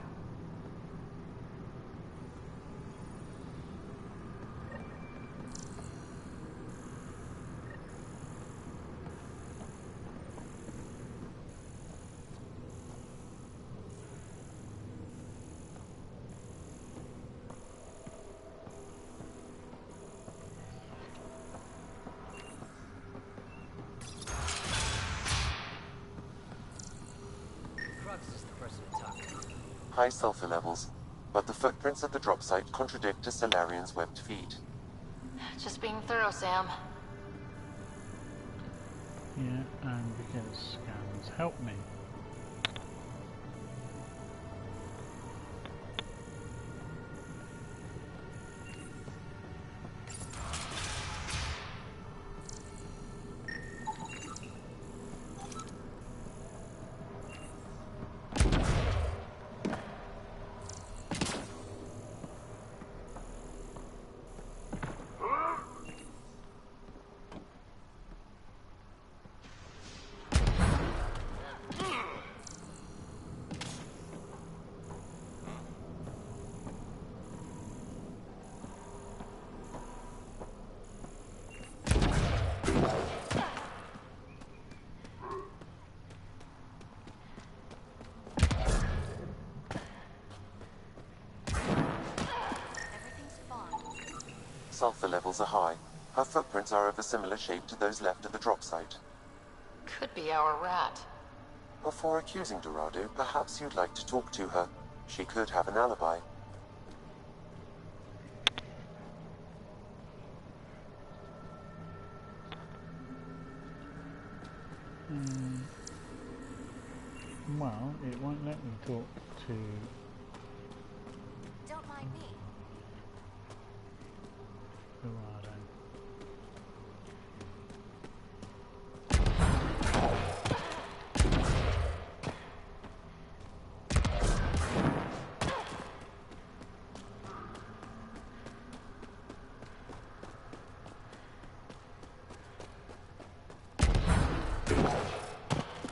High sulfur levels, but the footprints at the drop site contradict a Solarian's webbed feet. Just being thorough, Sam. Yeah, and because scans help me. Sulfur levels are high. Her footprints are of a similar shape to those left at the drop site. Could be our rat. Before accusing Dorado, perhaps you'd like to talk to her. She could have an alibi. Well, it won't let me talk to... Don't mind me. Dorado.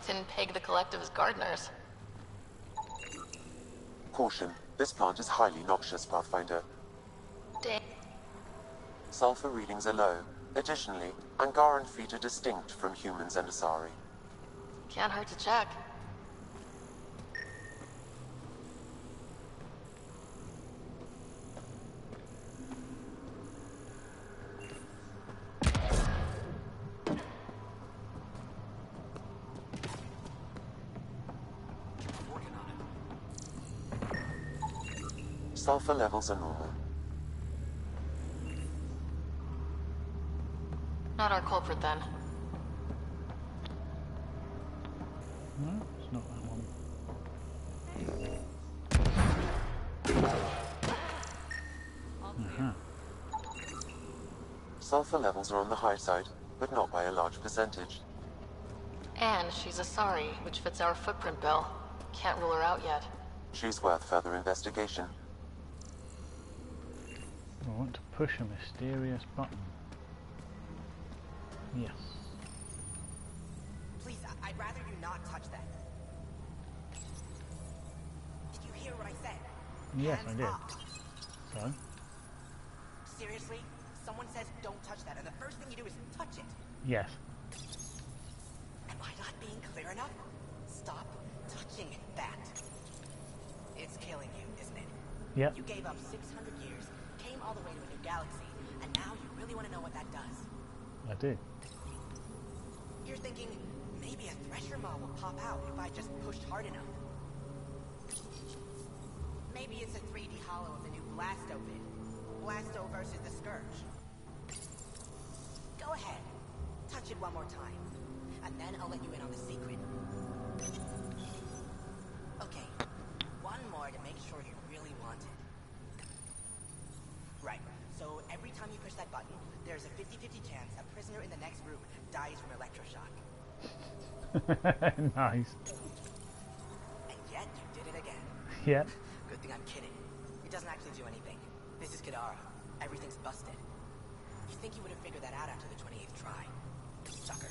Didn't peg the collective as gardeners. Caution, this plant is highly noxious, Pathfinder. Dang. Sulfur readings are low. Additionally, Angaran feet are distinct from humans and Asari. Can't hurt to check. Sulfur levels are normal. Not our culprit, then. No, it's not that one. Sulfur levels are on the high side, but not by a large percentage. And she's Asari, which fits our footprint bill. Can't rule her out yet. She's worth further investigation. I want to push a mysterious button. Yes. Please, I'd rather you not touch that. Did you hear what I said? Yes, Hands I did. up. So? Seriously? Someone says don't touch that, and the first thing you do is touch it. Yes. Am I not being clear enough? Stop touching that. It's killing you, isn't it? Yep. You gave up 600 years, came all the way to a new galaxy, and now you really want to know what that does. I do. You're thinking, maybe a Thresher Maw will pop out if I just pushed hard enough. Maybe it's a 3D holo of the new Blasto vid. Blasto versus the Scourge. Go ahead. Touch it one more time. And then I'll let you in on the secret. Okay. One more to make sure you really want it. Right. So every time you push that button, there's a 50-50 chance a prisoner in the next room dies from electroshock. Nice. And yet you did it again. Yep. Good thing I'm kidding. It doesn't actually do anything. This is Kodara. Everything's busted. You think you would have figured that out after the 28th try? Sucker.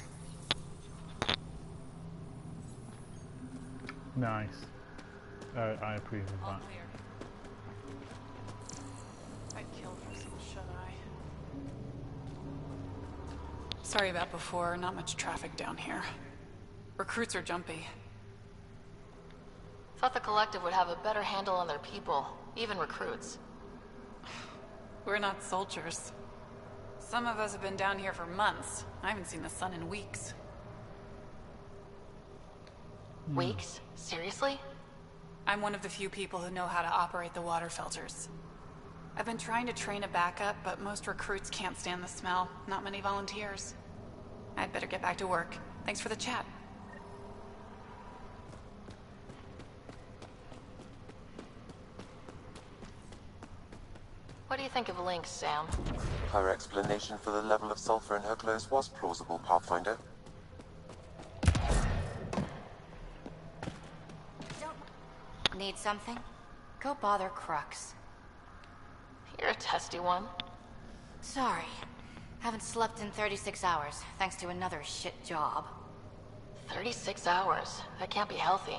Nice. I approve of All that. clear. I'd kill for some shut-eye. Sorry about before. Not much traffic down here. Recruits are jumpy. Thought the Collective would have a better handle on their people, even recruits. We're not soldiers. Some of us have been down here for months. I haven't seen the sun in weeks. Weeks? Seriously? I'm one of the few people who know how to operate the water filters. I've been trying to train a backup, but most recruits can't stand the smell. Not many volunteers. I'd better get back to work. Thanks for the chat. What do you think of Lynx, Sam? Her explanation for the level of sulfur in her clothes was plausible, Pathfinder. Need something? Go bother Crux. You're a testy one. Sorry. Haven't slept in 36 hours, thanks to another shit job. 36 hours? That can't be healthy.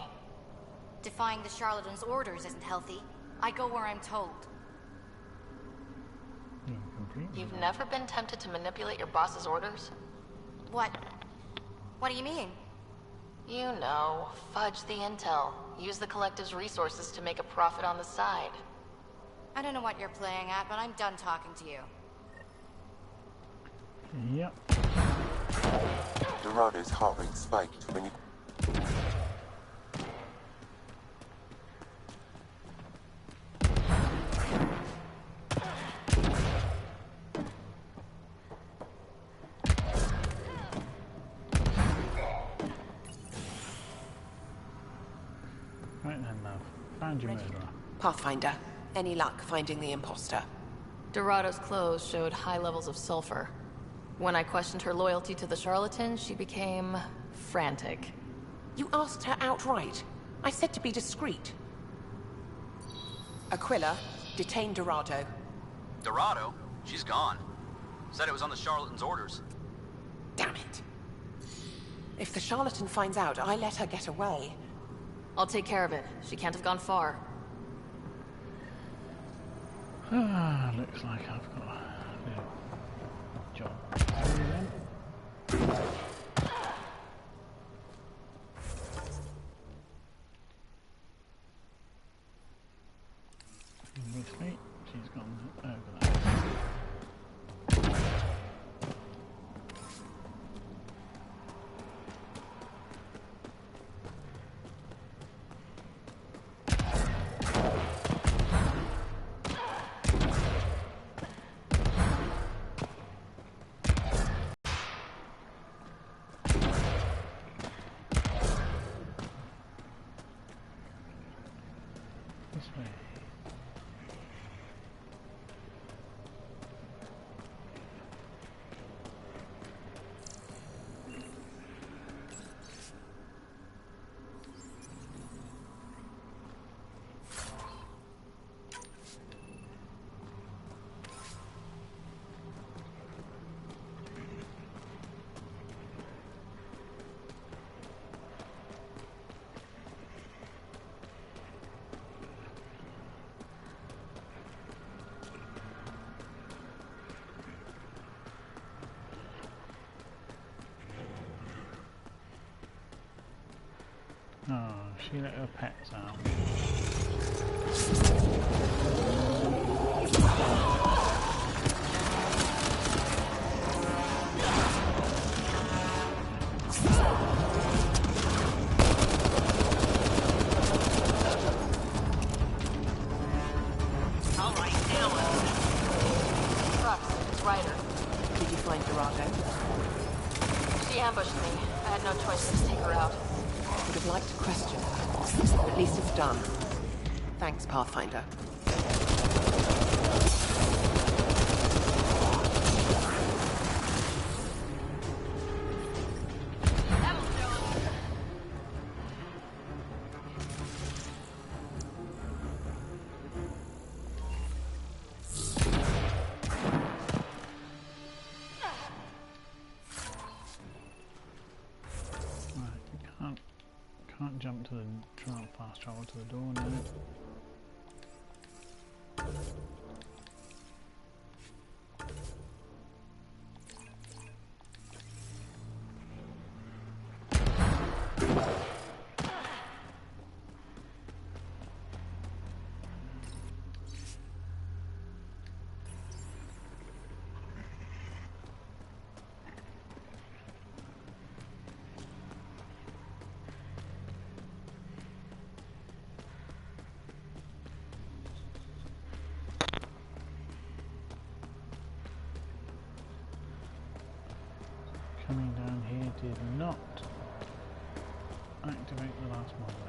Defying the charlatan's orders isn't healthy. I go where I'm told. You've never been tempted to manipulate your boss's orders? What? What do you mean? You know, fudge the intel. Use the Collective's resources to make a profit on the side. I don't know what you're playing at, but I'm done talking to you. Yep. Dorado's heart rate spiked when you... Right then, love. Found your murderer. Pathfinder, any luck finding the imposter? Dorado's clothes showed high levels of sulfur. When I questioned her loyalty to the charlatan, she became frantic. You asked her outright. I said to be discreet. Aquila, detain Dorado. Dorado? She's gone. Said it was on the charlatan's orders. Damn it. If the charlatan finds out, I let her get away. I'll take care of it. She can't have gone far. Looks like I've got a job to do then. Obviously, she's gone over there. This way. Oh, she let her pets out. All right, now. Crux, it's Ryder. Did you find Dorado? She ambushed me. I had no choice but to take her out. I would have liked to question her. At least it's done. Thanks, Pathfinder. jump to the fast travel to the door now. Coming down here did not activate the last monolith.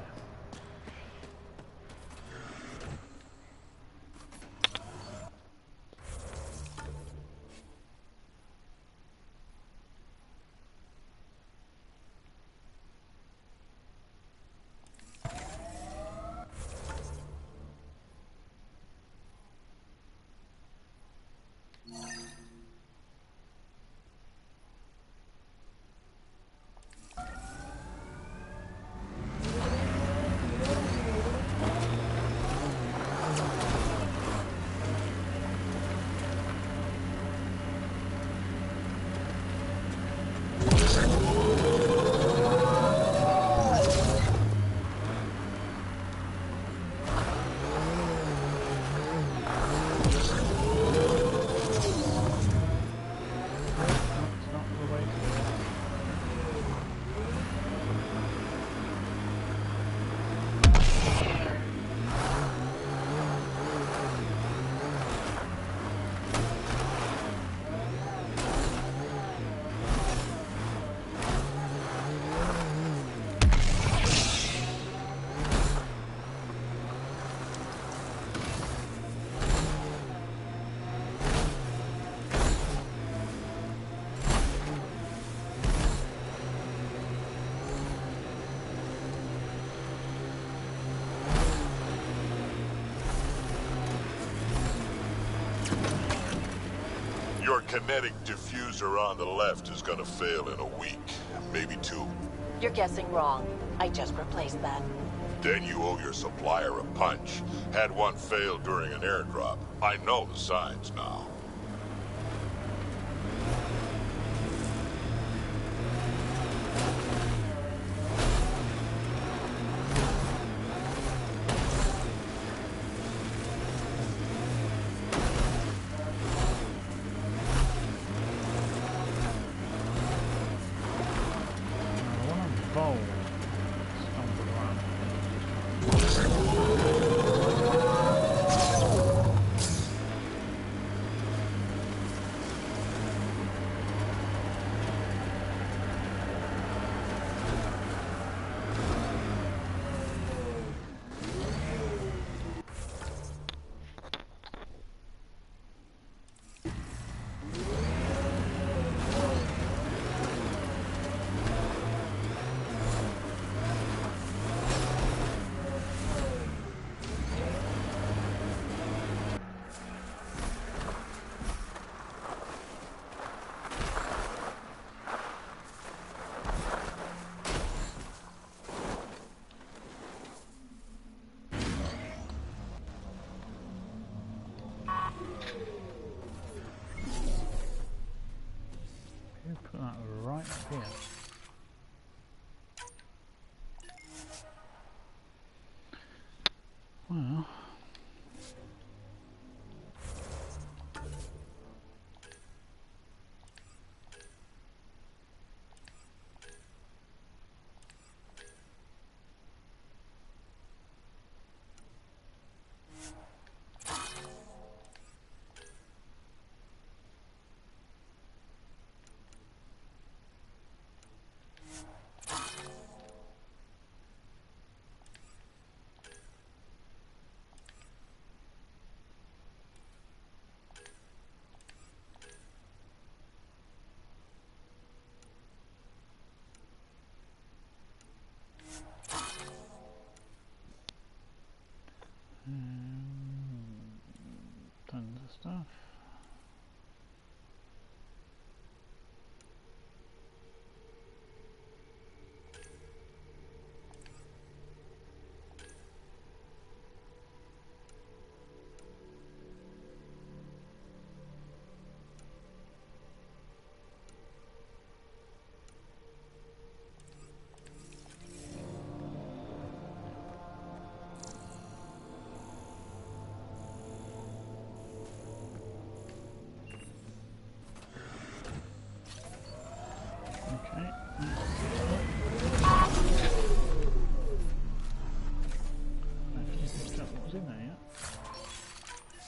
Your kinetic diffuser on the left is gonna fail in a week, maybe 2. You're guessing wrong. I just replaced that. Then you owe your supplier a punch. Had one fail during an airdrop. I know the signs now. Put that right up here. Well, tons of stuff.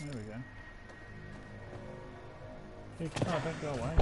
There we go. Oh, don't go away.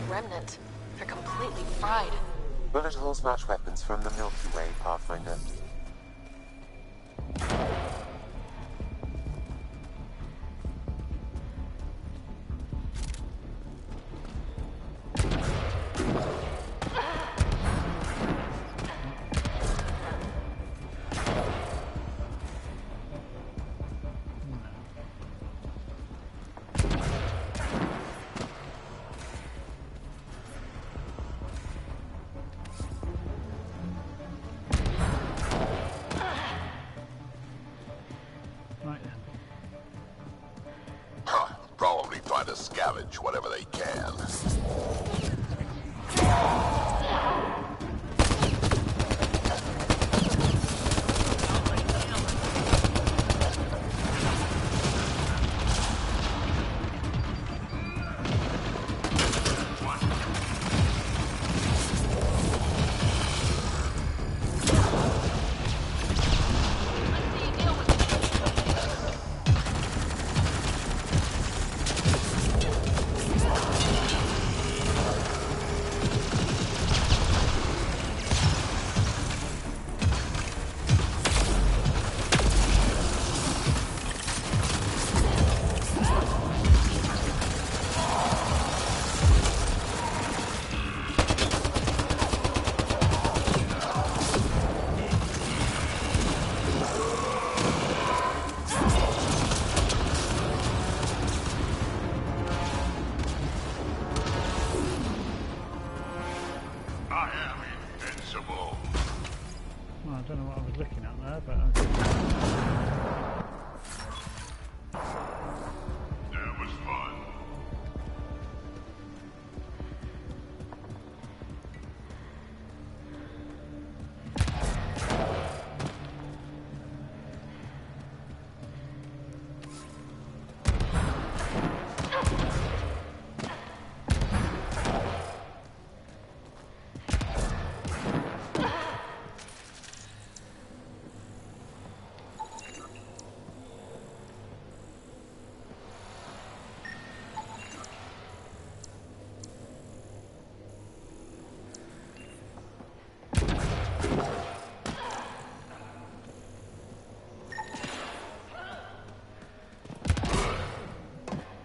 Remnant. They're completely fried. Bullet holes match weapons from the Milky Way, Pathfinder. Probably trying to scavenge whatever they can. I don't know what I was looking at there, but okay. That was fun.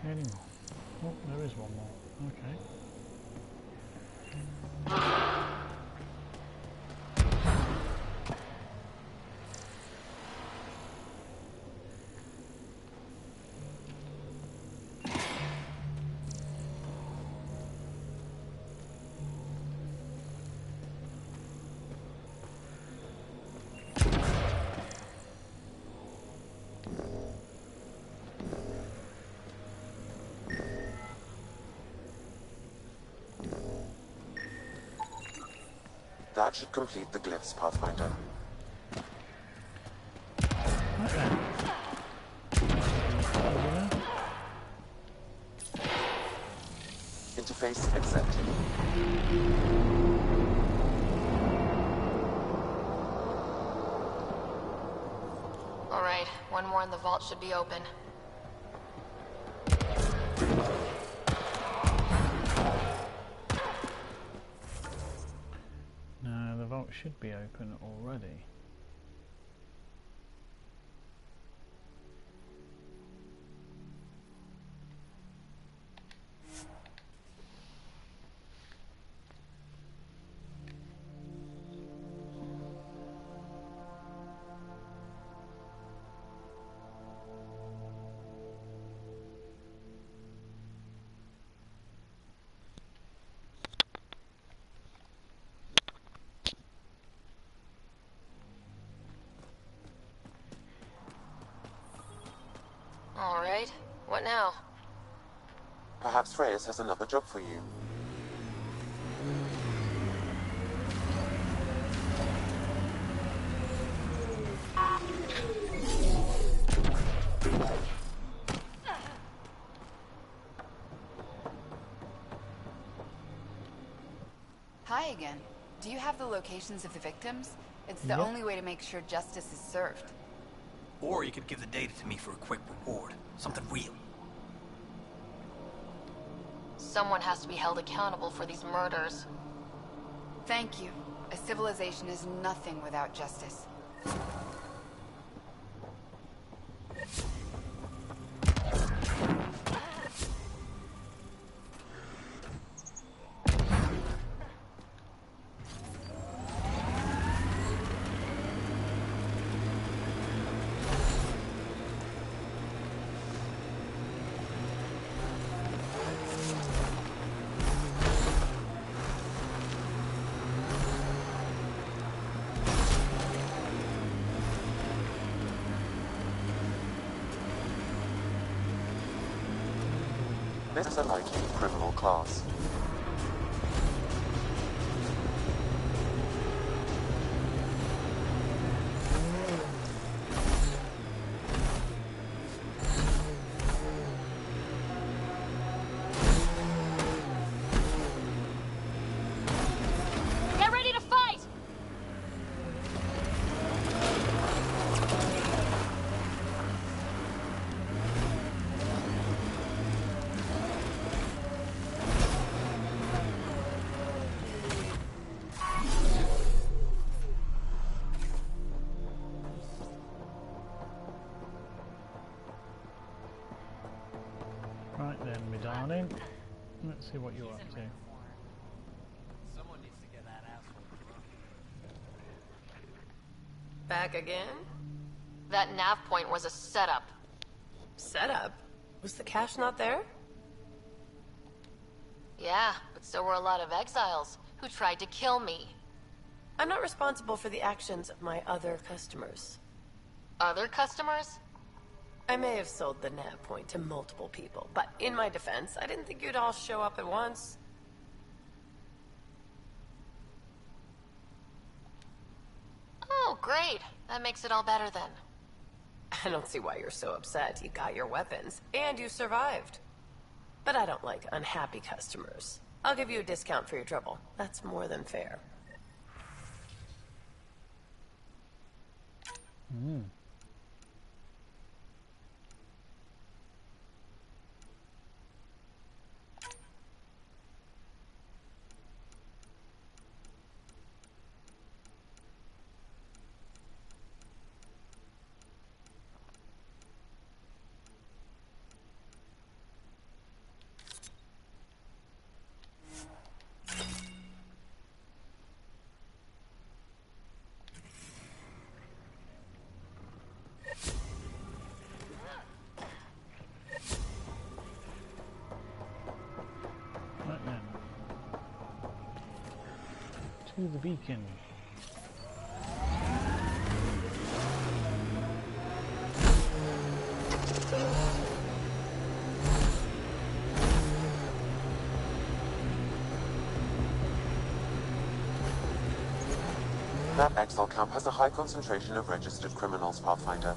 Any more? Oh, there is one more. Okay. That should complete the glyphs, Pathfinder. Alright, one more in the vault should be open. No, the vault should be open already. Alright, what now? Perhaps Reyes has another job for you. Hi again. Do you have the locations of the victims? It's the only way to make sure justice is served. Or you could give the data to me for a quick reward. Something real. Someone has to be held accountable for these murders. Thank you. A civilization is nothing without justice. This is a likely criminal class. Get ready to fight! Right then, my darling. Let's see what you're up to. Someone needs to get that asshole drunk. Back again? That nav point was a setup. Setup? Was the cache not there? Yeah, but so were a lot of exiles who tried to kill me. I'm not responsible for the actions of my other customers. Other customers? I may have sold the nav point to multiple people, but in my defense, I didn't think you'd all show up at once. Oh, great. That makes it all better then. I don't see why you're so upset. You got your weapons, and you survived. But I don't like unhappy customers. I'll give you a discount for your trouble. That's more than fair. Right then. To the beacon. That exile camp has a high concentration of registered criminals, Pathfinder.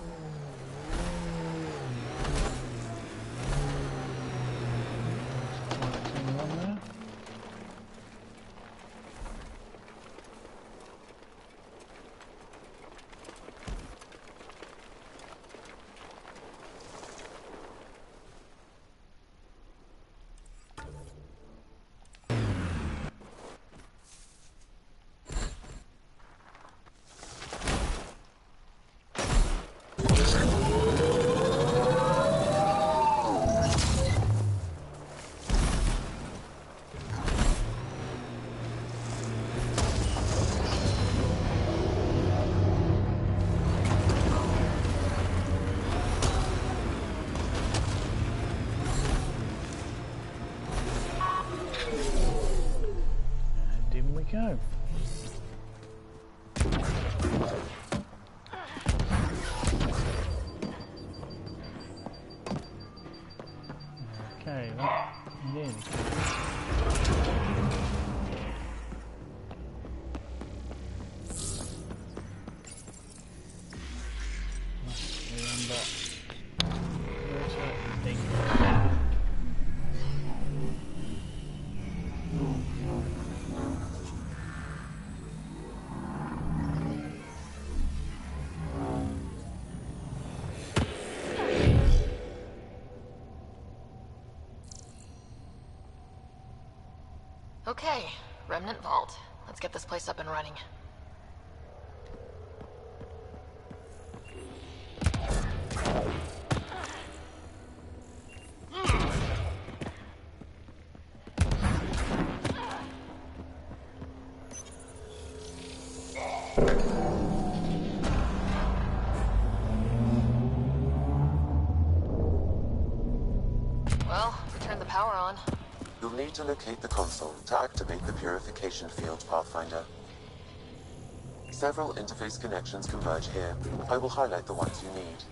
Nearly. Must remember. Certain things. Okay, Remnant Vault. Let's get this place up and running. Well, we turned the power on. You'll need to locate the console to activate the purification field, Pathfinder. Several interface connections converge here. I will highlight the ones you need.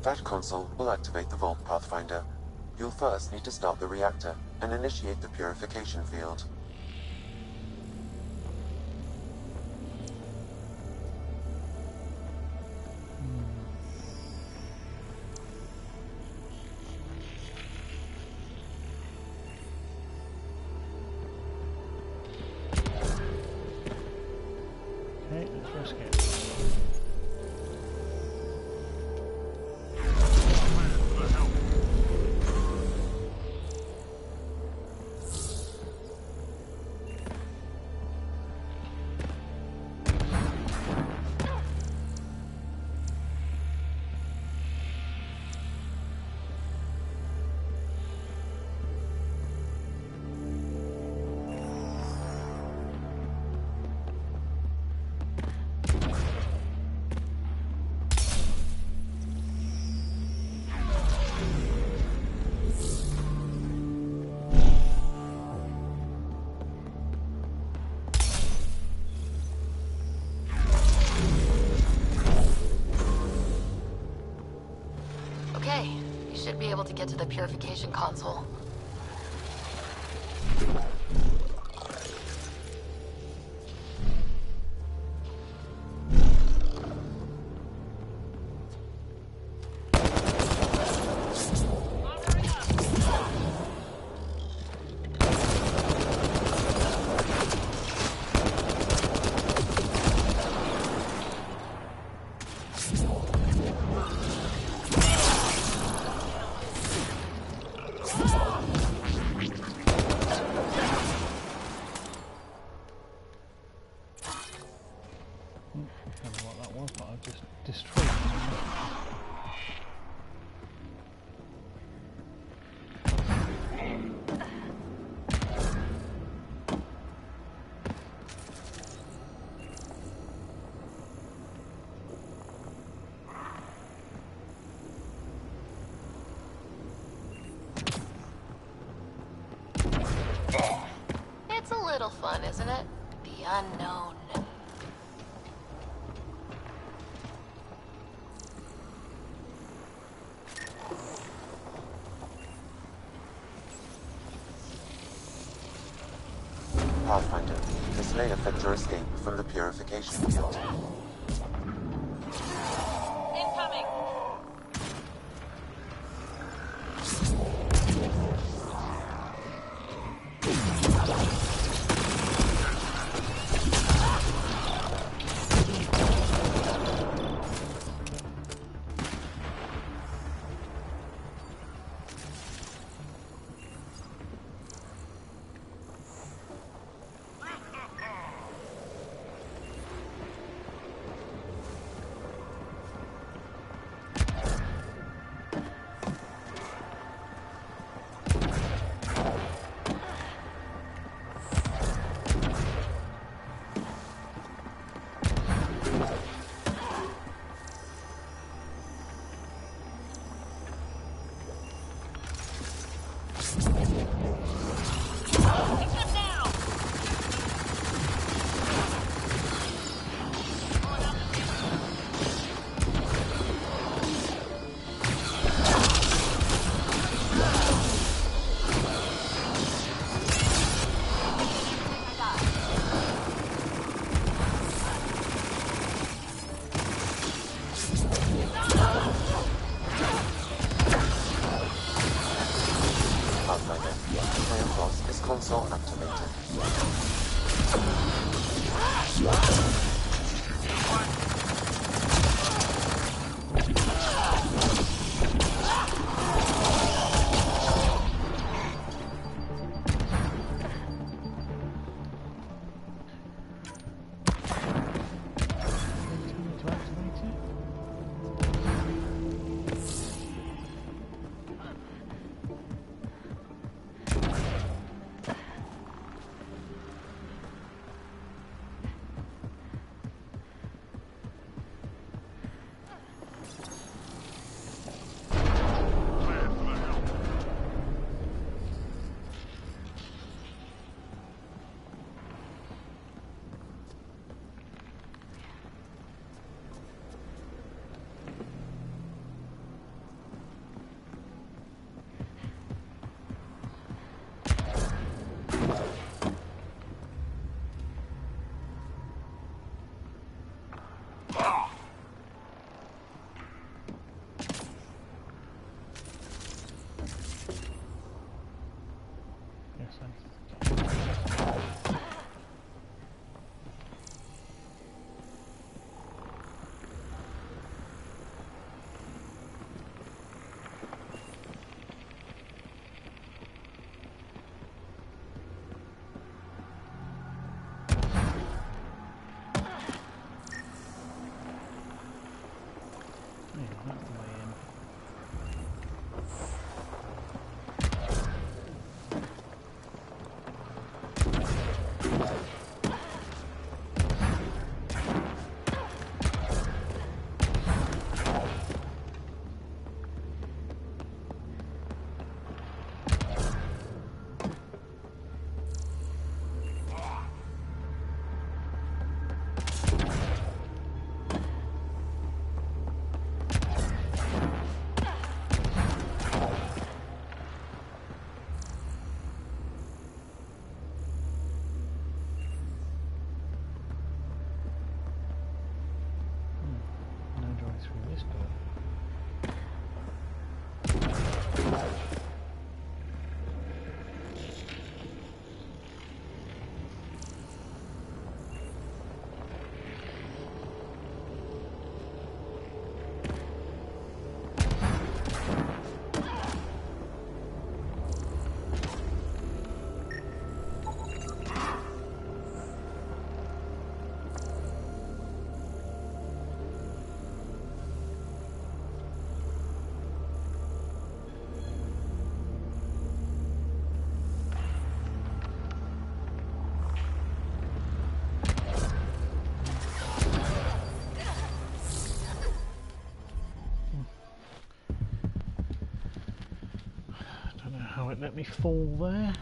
That console will activate the Vault, Pathfinder. You'll first need to start the reactor and initiate the purification field. Okay, let's risk it. Okay, you should be able to get to the purification console. I don't know what that was, but I've just destroyed it. It's a little fun, isn't it? The unknown. Pathfinder, this may affect your escape from the purification field. Incoming! Yeah, that's the way in. Through this door. How it let me fall there.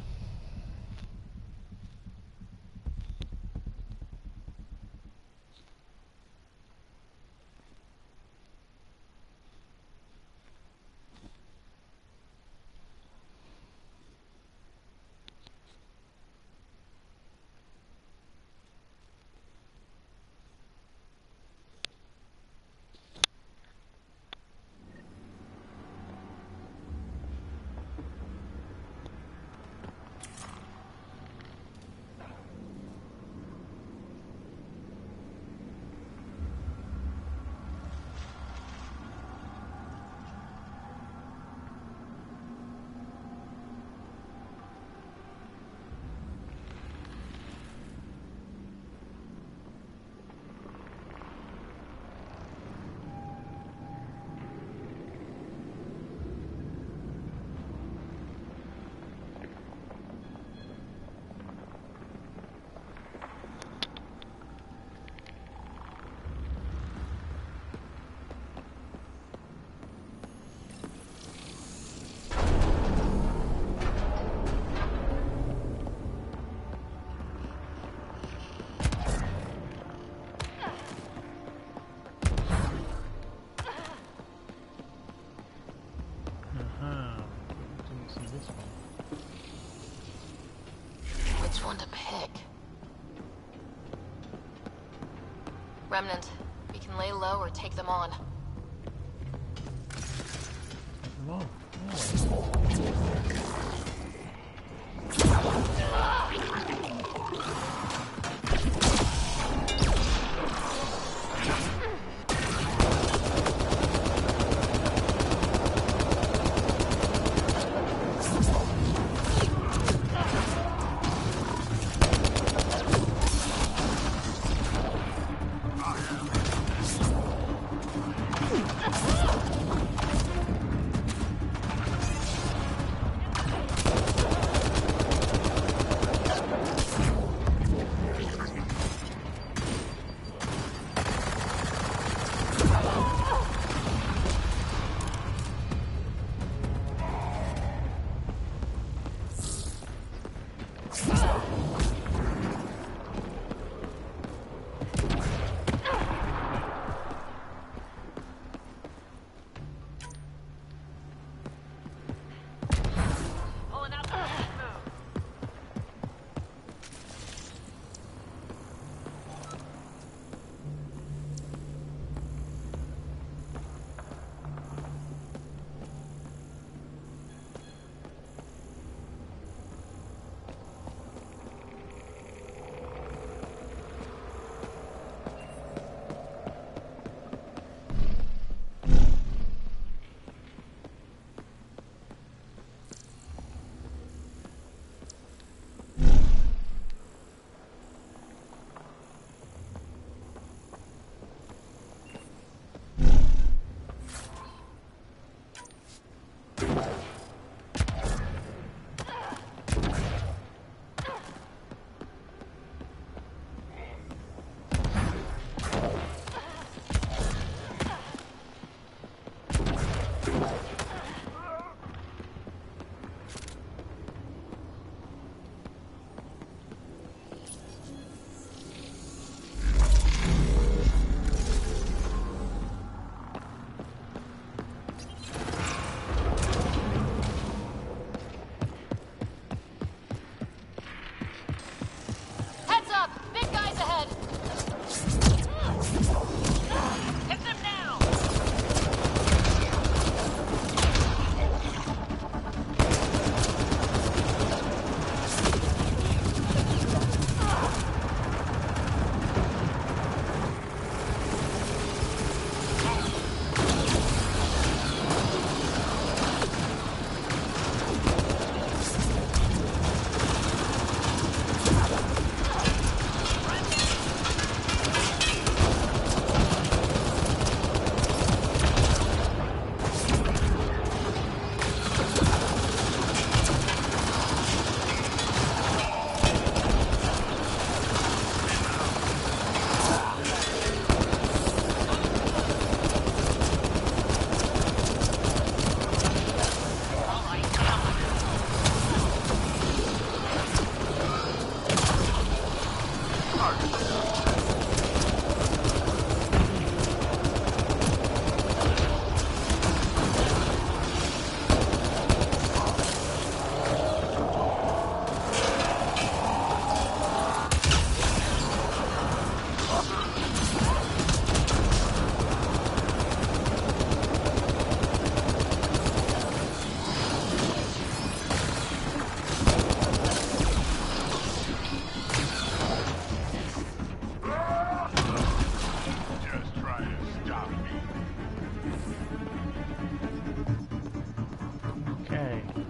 Which one to pick? Remnant, we can lay low or take them on. Whoa.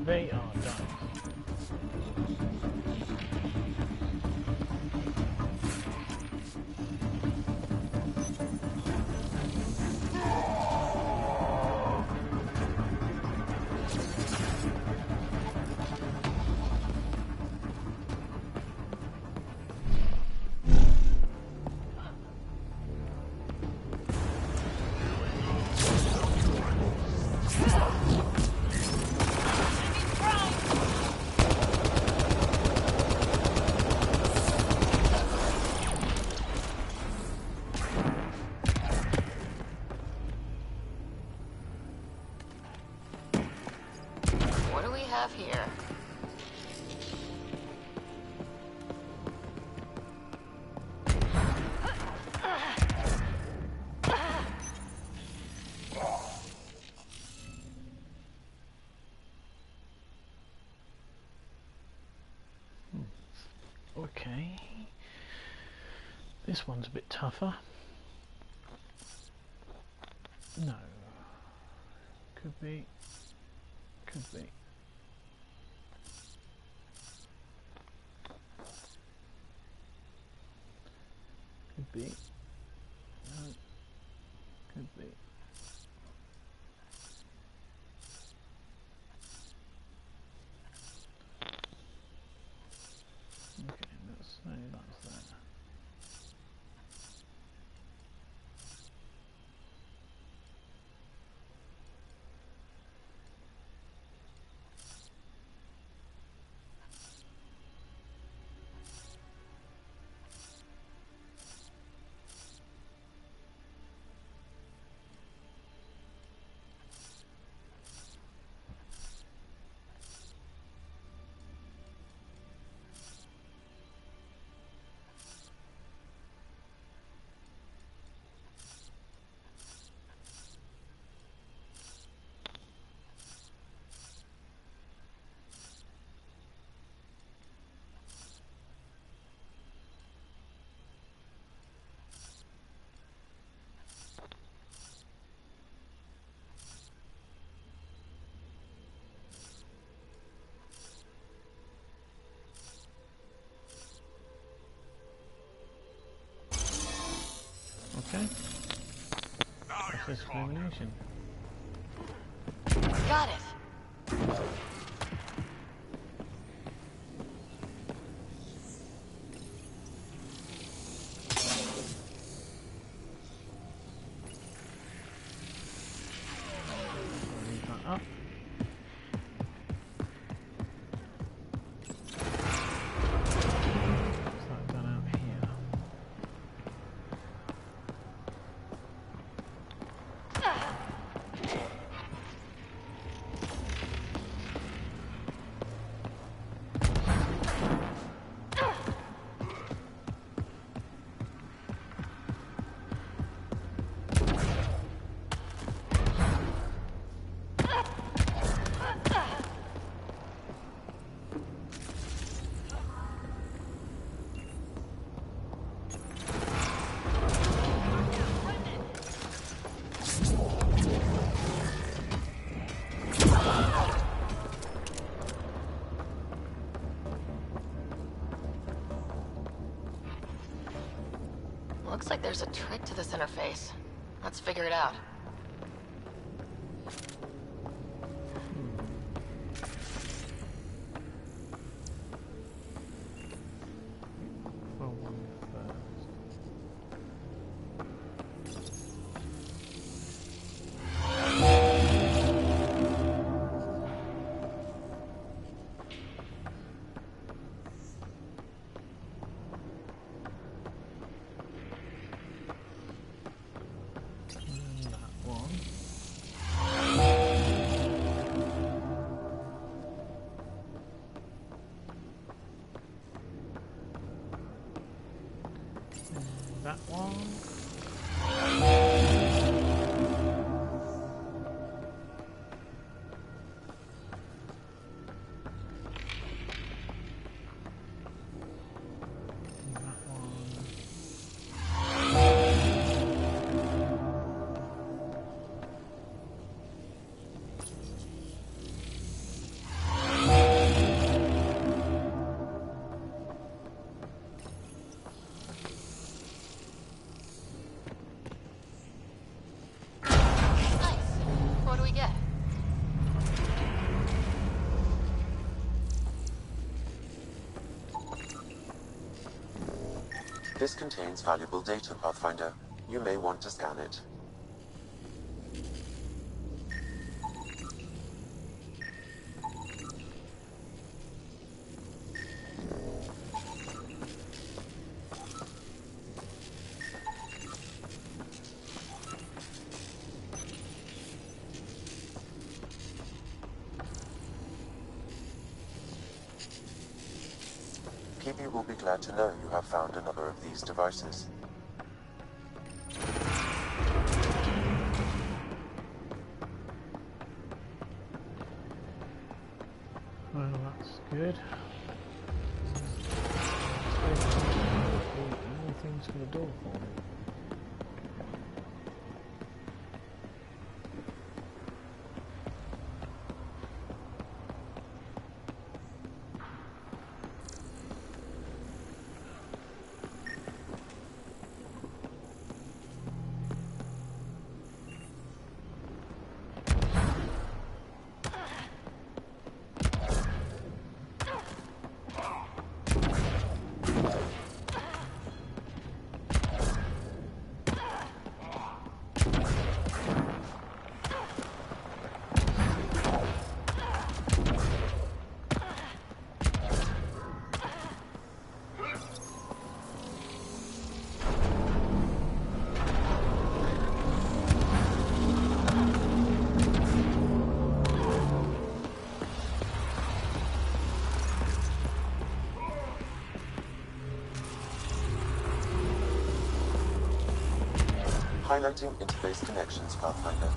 They are dice. What do we have here? Okay. This one's a bit tougher. No. Could be. Could be. Could be. No. Could be. Okay, let's say that's there. Okay. That's discrimination. Got it. Leave that up. What's that done out here? Looks like there's a trick to this interface. Let's figure it out. Well, one first. That one. That one. That one. we get? This contains valuable data, Pathfinder. You may want to scan it. PB will be glad to know you have found another of these devices. Well, that's good. More things for the door for me. Highlighting interface connections, Pathfinder.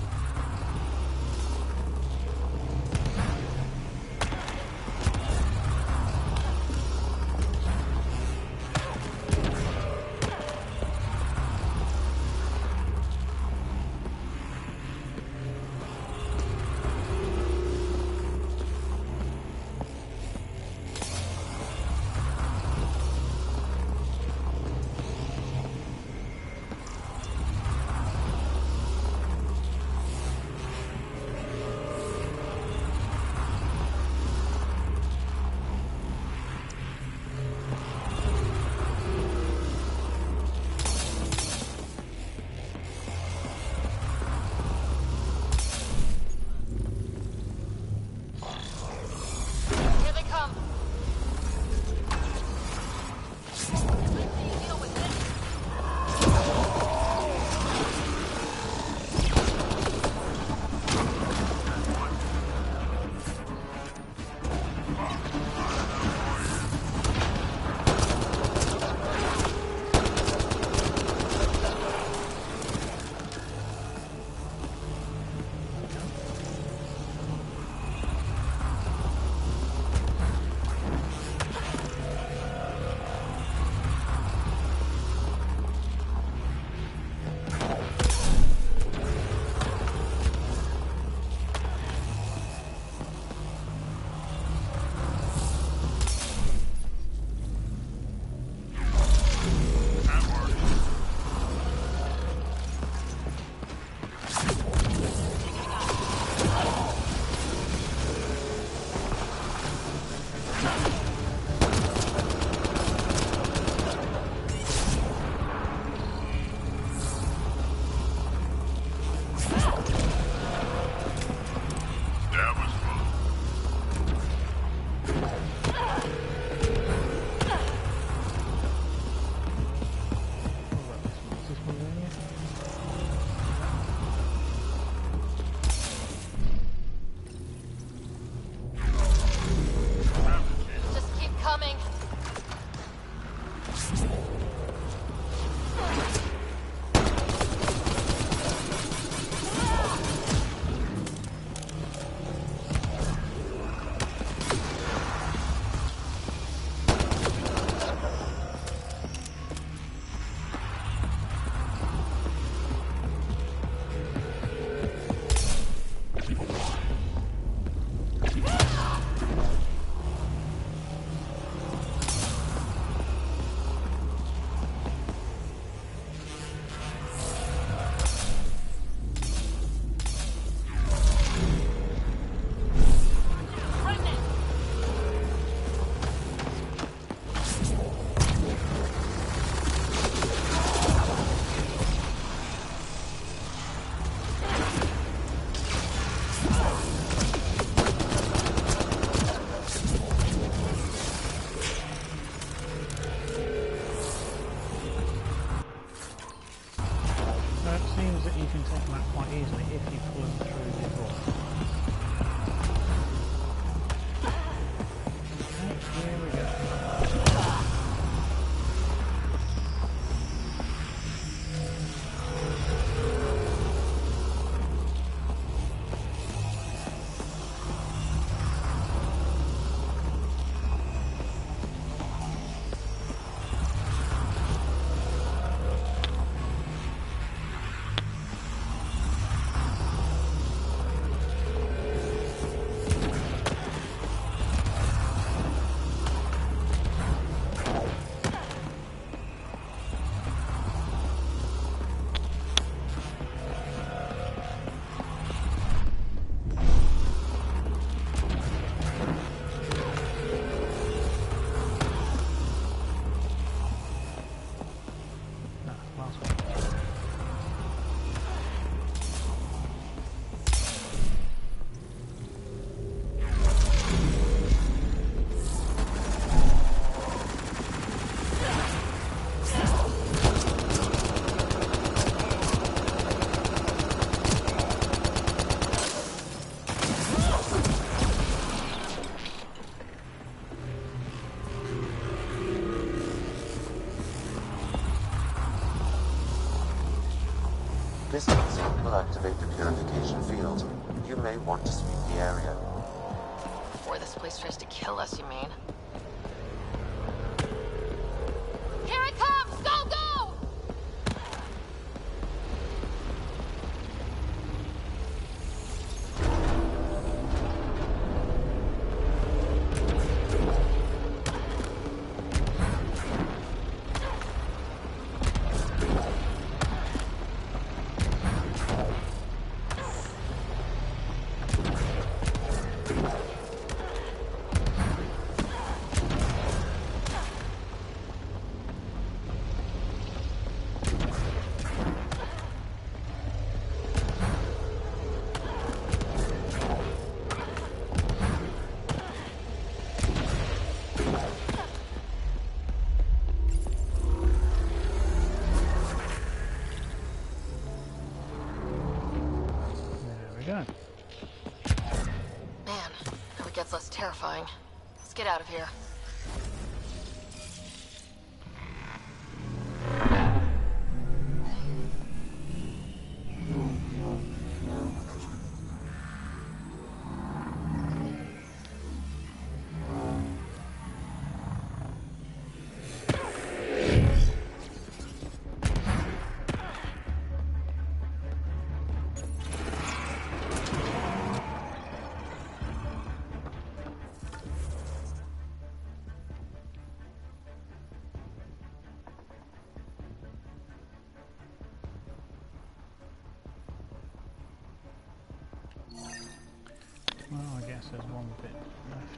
activate the purification field. You may want to sweep the area. Before this place tries to kill us, you mean? Here it comes! Go, go! Man, hope it gets less terrifying. Let's get out of here. Well, I guess there's one bit left.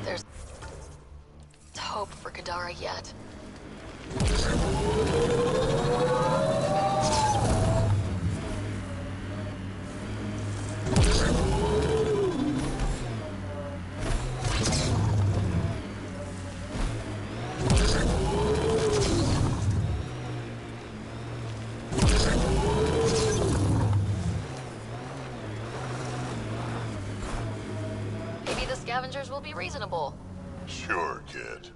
There's hope for Kodara yet. Maybe the scavengers will be reasonable. Sure, kid.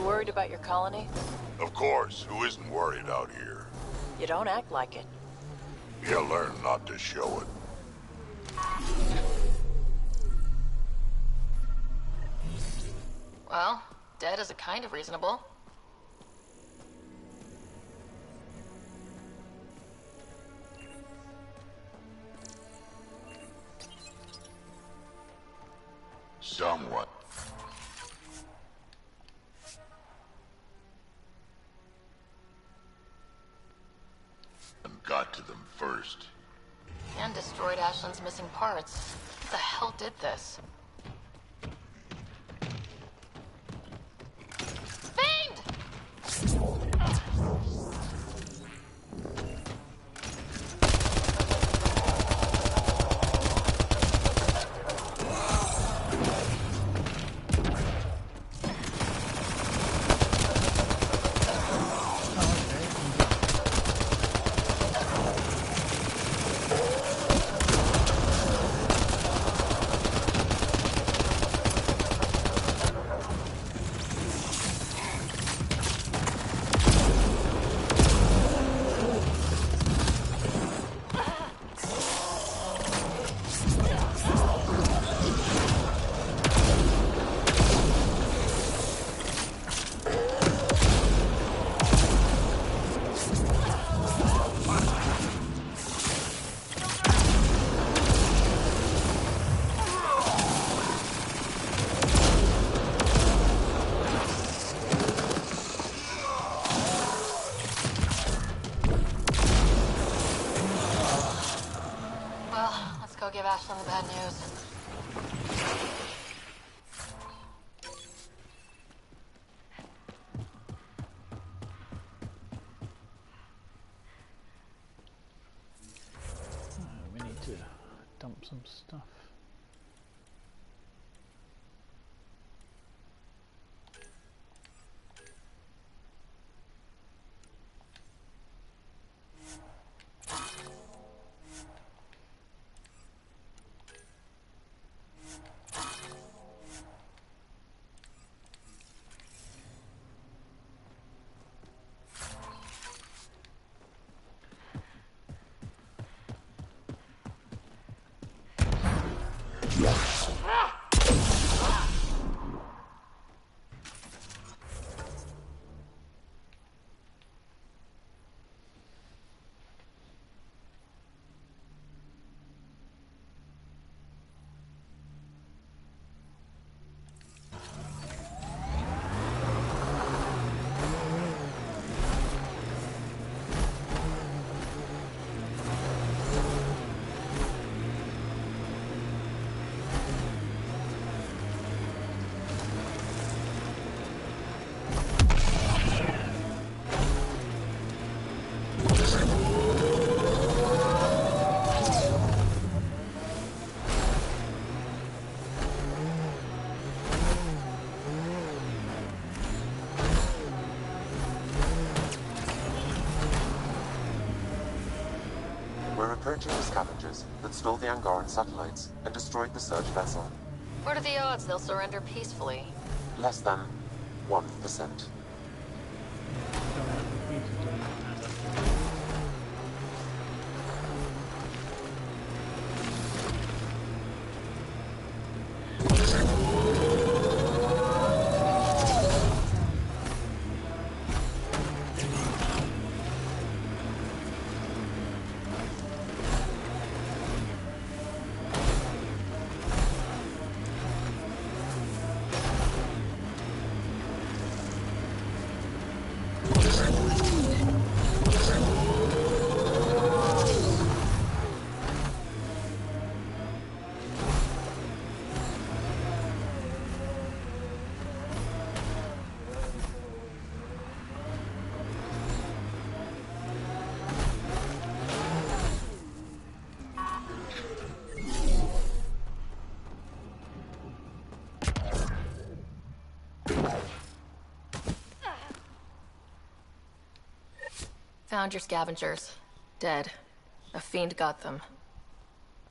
Worried about your colony? Of course, who isn't worried out here? You don't act like it. You learn not to show it. Well, dead is a kind of reasonable. Somewhat. Got to them first. And destroyed Ashland's missing parts. What the hell did this? Fiend! go give Ashlyn the bad news. We need to dump some stuff. We're approaching the scavengers that stole the Angaran satellites and destroyed the search vessel. What are the odds they'll surrender peacefully? Less than 1%. Found your scavengers. Dead. A fiend got them.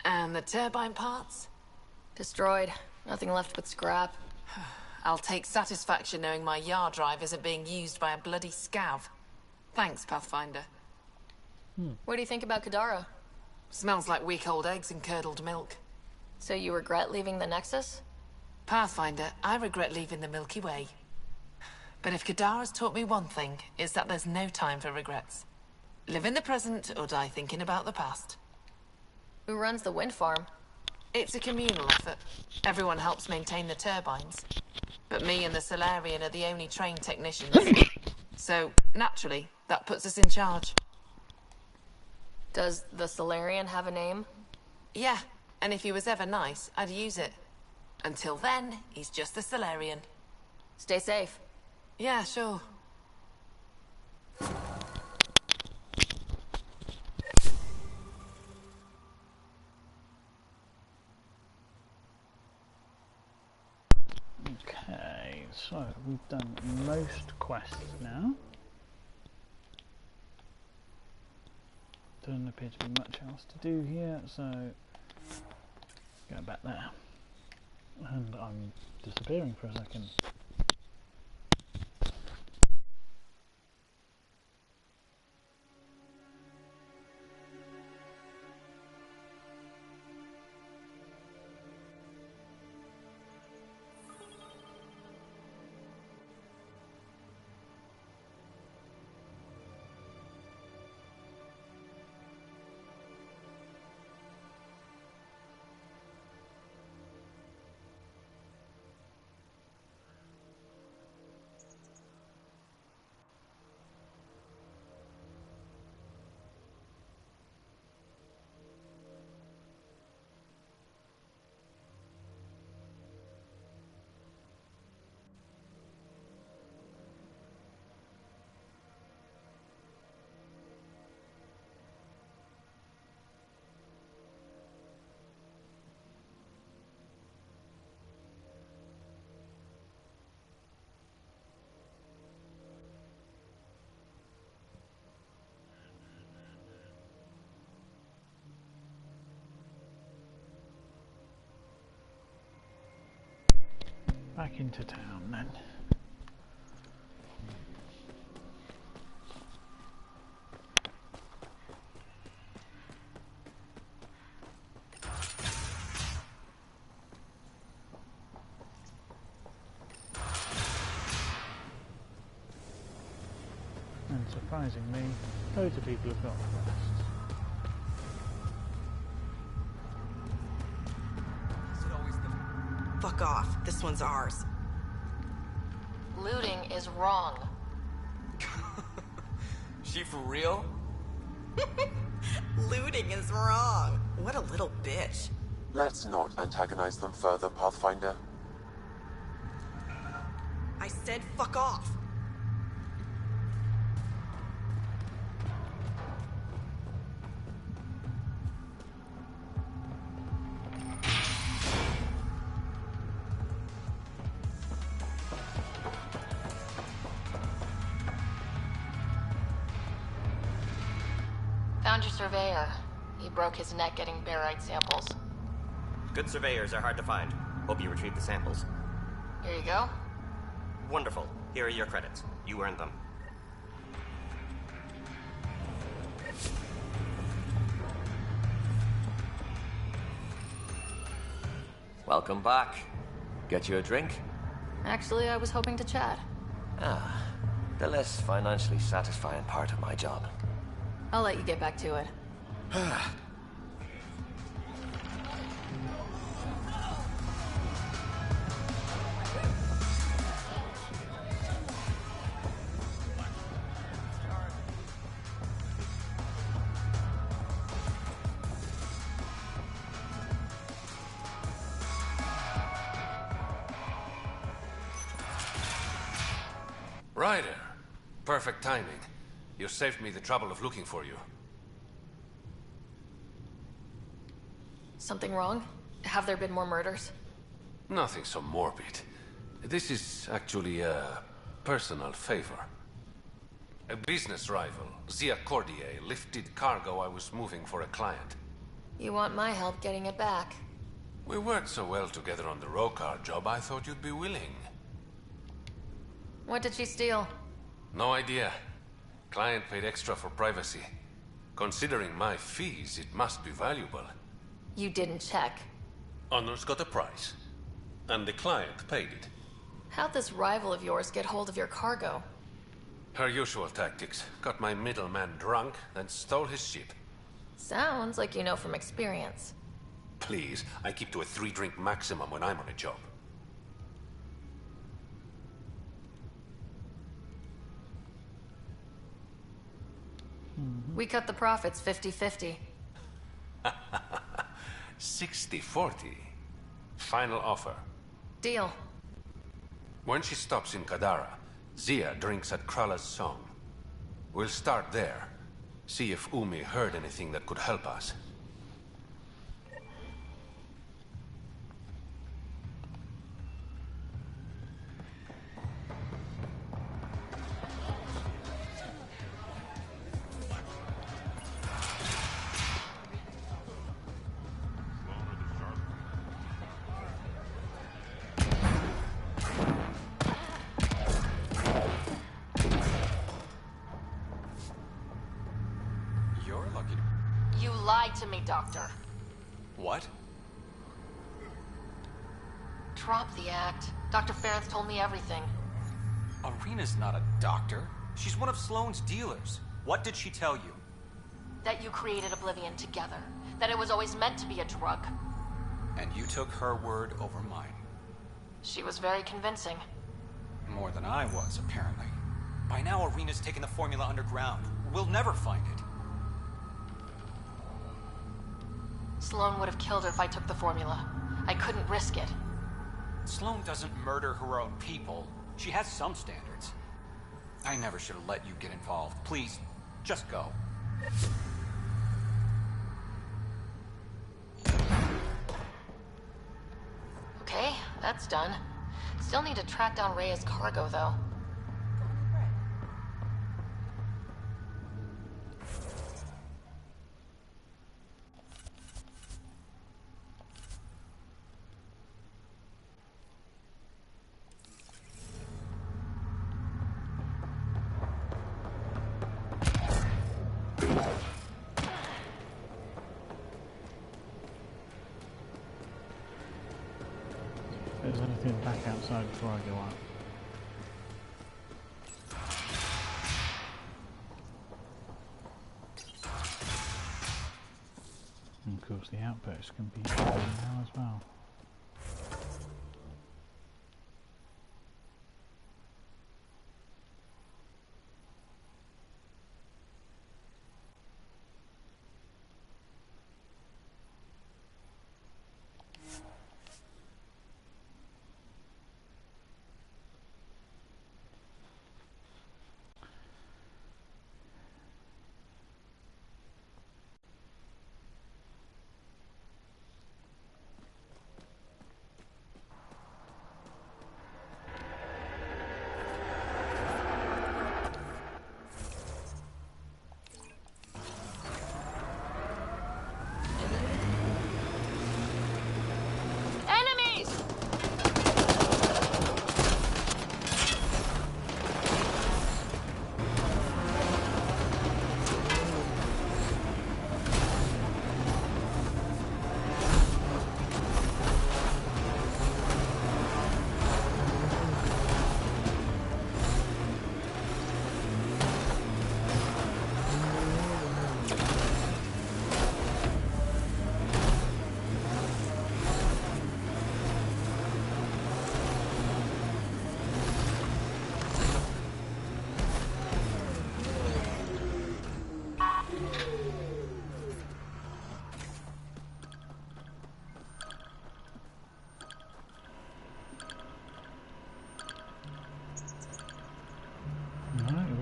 And the turbine parts? Destroyed. Nothing left but scrap. I'll take satisfaction knowing my yard drive isn't being used by a bloody scav. Thanks, Pathfinder. What do you think about Kodara? Smells like week old eggs and curdled milk. So you regret leaving the Nexus? Pathfinder, I regret leaving the Milky Way. But if Kodara's taught me one thing, it's that there's no time for regrets. Live in the present or die thinking about the past. Who runs the wind farm? It's a communal effort. Everyone helps maintain the turbines. But me and the Solarian are the only trained technicians. So, naturally, that puts us in charge. Does the Solarian have a name? Yeah, and if he was ever nice, I'd use it. Until then, he's just the Solarian. Stay safe. Yeah, sure. Okay, so we've done most quests now. Doesn't appear to be much else to do here, so go back there. And I'm disappearing for a second. Back into town then. And surprisingly, loads of people have got quests. Fuck off. This one's ours. Looting is wrong. She for real? Looting is wrong. What a little bitch. Let's not antagonize them further, Pathfinder. I said fuck off. Found your surveyor. He broke his neck getting barite samples. Good surveyors are hard to find. Hope you retrieved the samples. Here you go. Wonderful. Here are your credits. You earned them. Welcome back. Get you a drink? Actually, I was hoping to chat. Ah, the less financially satisfying part of my job. I'll let you get back to it. Ryder, perfect timing. You saved me the trouble of looking for you. Something wrong? Have there been more murders? Nothing so morbid. This is actually a personal favor. A business rival, Zia Cordier, lifted cargo I was moving for a client. You want my help getting it back? We worked so well together on the Rokar job, I thought you'd be willing. What did she steal? No idea. Client paid extra for privacy. Considering my fees, it must be valuable. You didn't check. Honor's got a price. And the client paid it. How'd this rival of yours get hold of your cargo? Her usual tactics. Got my middleman drunk, then stole his ship. Sounds like you know from experience. Please, I keep to a 3-drink maximum when I'm on a job. We cut the profits 50-50. 60-40. Final offer. Deal. When she stops in Kodara, Zia drinks at Krala's song. We'll start there. See if Umi heard anything that could help us. You lied to me, Doctor. What? Drop the act. Dr. Ferrith told me everything. Arena's not a doctor. She's one of Sloane's dealers. What did she tell you? That you created Oblivion together. That it was always meant to be a drug. And you took her word over mine. She was very convincing. More than I was, apparently. By now, Arena's taken the formula underground. We'll never find it. Sloane would have killed her if I took the formula. I couldn't risk it. Sloane doesn't murder her own people. She has some standards. I never should have let you get involved. Please, just go. Okay, that's done. Still need to track down Rhea's cargo, though. there's anything back outside before I go up. And of course the outpost can be here now as well.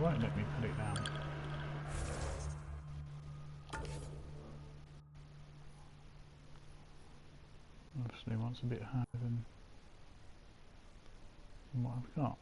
Won't let me put it down. Obviously wants a bit higher than what I've got.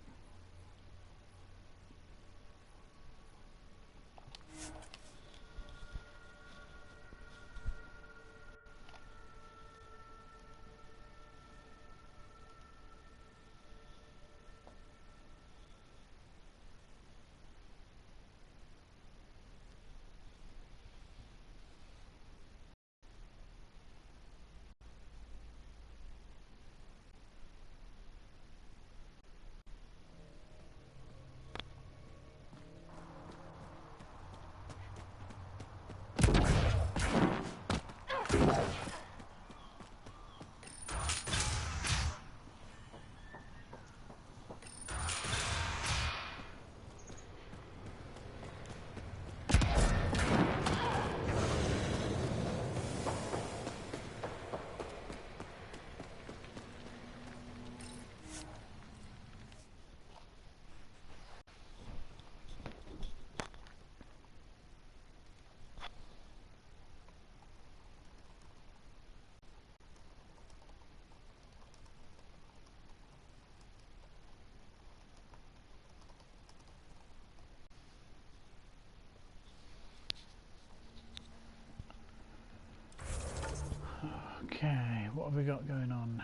Okay, what have we got going on?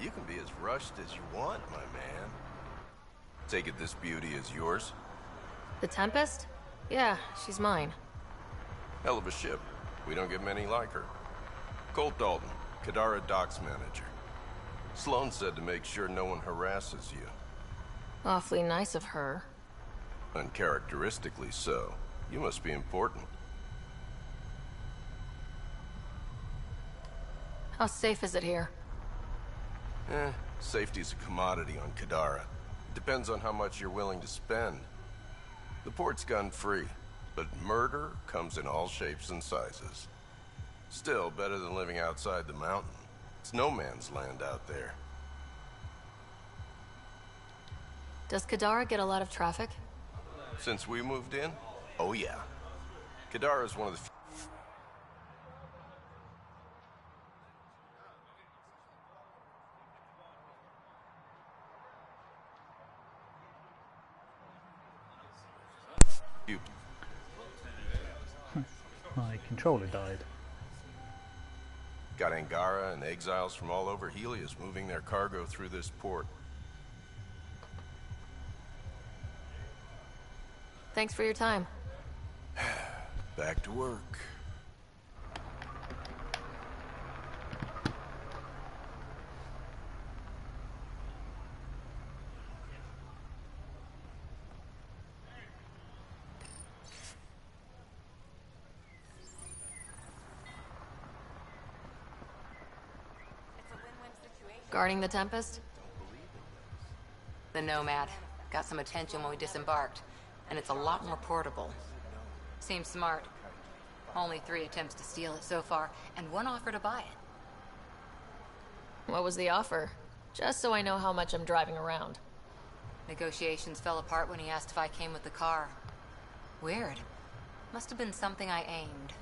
You can be as rushed as you want, my man. Take it this beauty is yours? The Tempest? Yeah, she's mine. Hell of a ship. We don't get many like her. Colt Dalton, Kodara docks manager. Sloan said to make sure no one harasses you. Awfully nice of her. Uncharacteristically so. You must be important. How safe is it here? Safety's a commodity on Kodara. Depends on how much you're willing to spend. The port's gun-free, but murder comes in all shapes and sizes. Still, better than living outside the mountain. It's no man's land out there. Does Kodara get a lot of traffic? Since we moved in? Oh yeah. Kodara's one of the My controller died. Got Angara and exiles from all over Helios moving their cargo through this port. Thanks for your time. Back to work. Guarding the Tempest? The Nomad. Got some attention when we disembarked, and it's a lot more portable. Seems smart. Only 3 attempts to steal it so far, and 1 offer to buy it. What was the offer? Just so I know how much I'm driving around. Negotiations fell apart when he asked if I came with the car. Weird. Must have been something I aimed.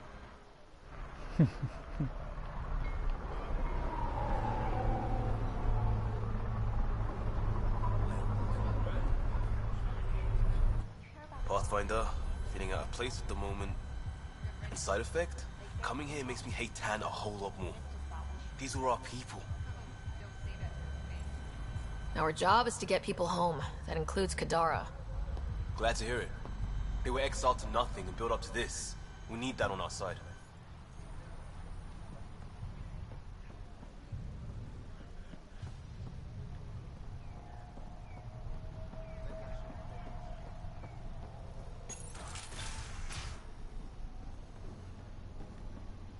Pathfinder, feeling out of place at the moment. And side effect? Coming here makes me hate Tan a whole lot more. These are our people. Our job is to get people home. That includes Kodara. Glad to hear it. They were exiled to nothing and built up to this. We need that on our side.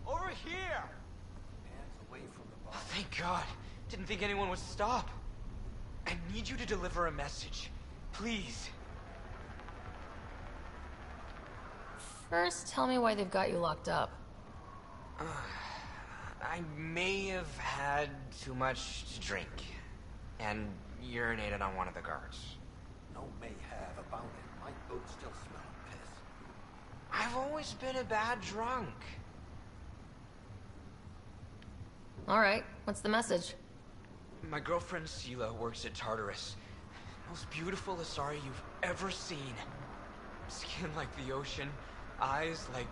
Over here! Oh, thank God. Didn't think anyone would stop. I need you to deliver a message. Please. First, tell me why they've got you locked up. I may have had too much to drink. And urinated on one of the guards. No may have about it. My boots still smell of piss. I've always been a bad drunk. Alright, what's the message? My girlfriend Sela works at Tartarus. Most beautiful Asari you've ever seen. Skin like the ocean, eyes like...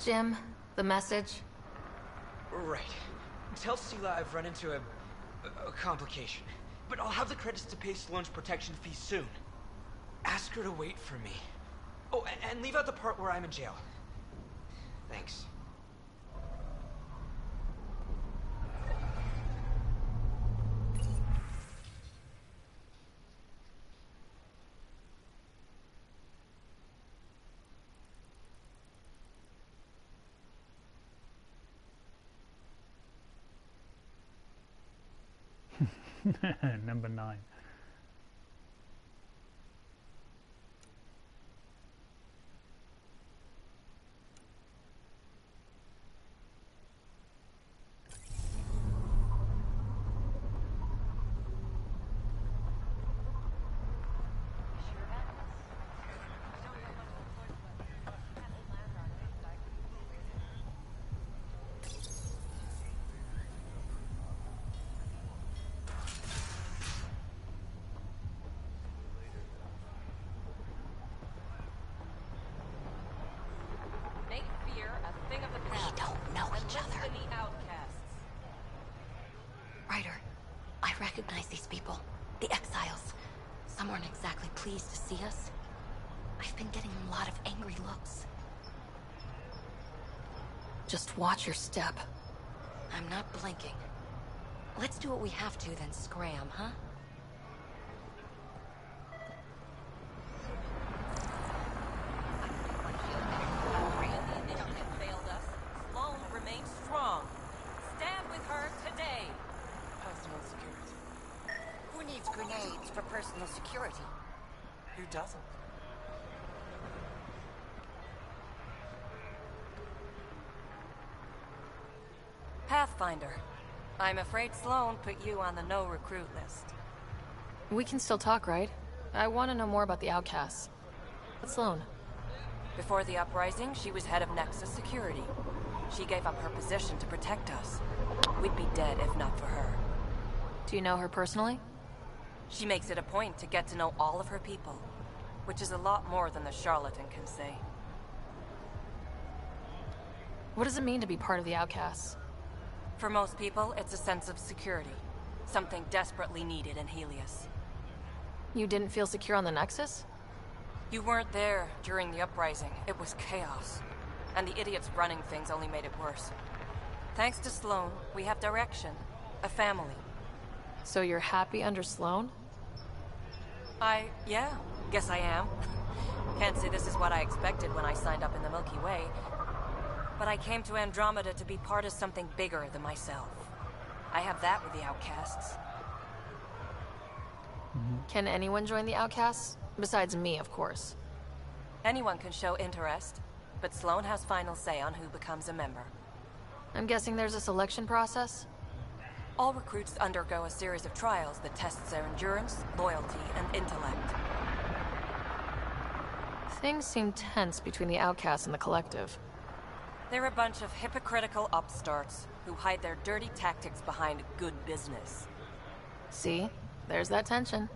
Jim, the message? Right. Tell Sela I've run into a complication. But I'll have the credits to pay Sloane's protection fee soon. Ask her to wait for me. Oh, and leave out the part where I'm in jail. Thanks. Number 9. I recognize these people. The exiles. Some aren't exactly pleased to see us. I've been getting a lot of angry looks. Just watch your step. I'm not blinking. Let's do what we have to, then scram, huh? Security. Who doesn't? Pathfinder. I'm afraid Sloane put you on the no-recruit list. We can still talk, right? I want to know more about the outcasts. What's Sloane? Before the uprising, she was head of Nexus Security. She gave up her position to protect us. We'd be dead if not for her. Do you know her personally? She makes it a point to get to know all of her people, which is a lot more than the charlatan can say. What does it mean to be part of the outcasts? For most people, it's a sense of security. Something desperately needed in Helios. You didn't feel secure on the Nexus? You weren't there during the uprising. It was chaos. And the idiots running things only made it worse. Thanks to Sloan, we have direction. A family. So you're happy under Sloan? Yeah, guess I am. Can't say this is what I expected when I signed up in the Milky Way. But I came to Andromeda to be part of something bigger than myself. I have that with the Outcasts. Can anyone join the Outcasts? Besides me, of course. Anyone can show interest, but Sloan has final say on who becomes a member. I'm guessing there's a selection process? All recruits undergo a series of trials that tests their endurance, loyalty, and intellect. Things seem tense between the Outcasts and the Collective. They're a bunch of hypocritical upstarts who hide their dirty tactics behind good business. See? There's that tension.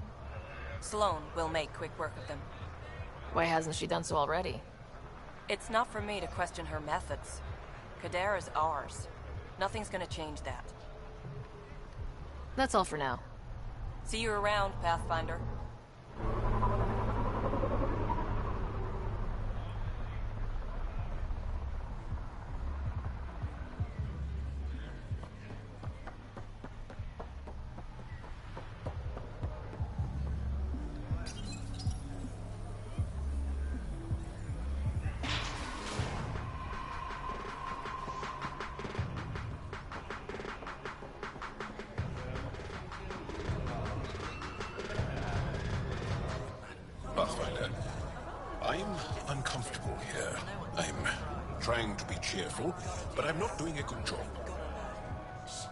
Sloan will make quick work of them. Why hasn't she done so already? It's not for me to question her methods. Kodara's ours. Nothing's gonna change that. That's all for now. See you around, Pathfinder. Pathfinder, I'm uncomfortable here. I'm trying to be cheerful, but I'm not doing a good job.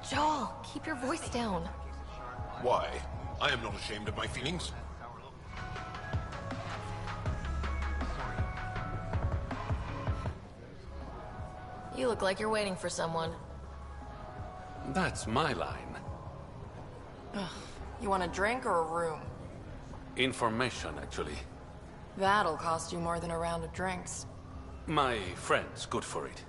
Joel, keep your voice down. Why? I am not ashamed of my feelings. You look like you're waiting for someone. That's my line. You want a drink or a room? Information, actually. That'll cost you more than a round of drinks. My friend's good for it.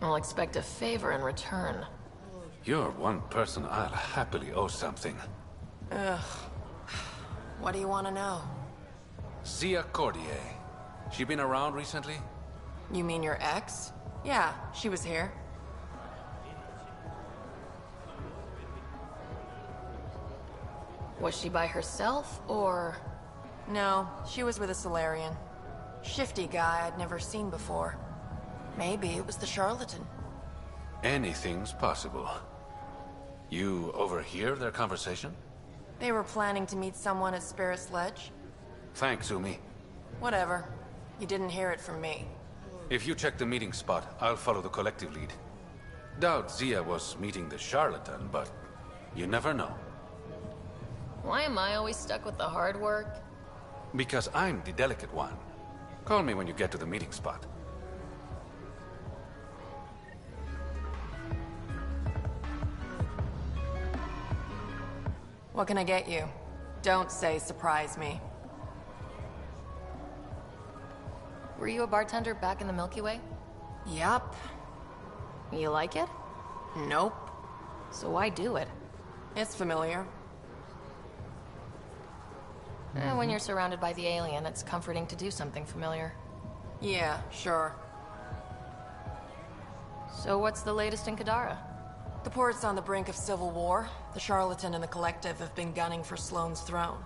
I'll expect a favor in return. You're one person I'll happily owe something. Ugh. What do you want to know? Zia Cordier. She been around recently? You mean your ex? Yeah, she was here. Was she by herself, or...? No, she was with a Solarian. Shifty guy I'd never seen before. Maybe it was the charlatan. Anything's possible. You overhear their conversation? They were planning to meet someone at Spirit's Ledge. Thanks, Umi. Whatever. You didn't hear it from me. If you check the meeting spot, I'll follow the collective lead. Doubt Zia was meeting the charlatan, but you never know. Why am I always stuck with the hard work? Because I'm the delicate one. Call me when you get to the meeting spot. What can I get you? Don't say surprise me. Were you a bartender back in the Milky Way? Yup. You like it? Nope. So why do it? It's familiar. When you're surrounded by the alien, it's comforting to do something familiar. Yeah, sure. So what's the latest in Kodara? The port's on the brink of civil war. The charlatan and the collective have been gunning for Sloane's throne.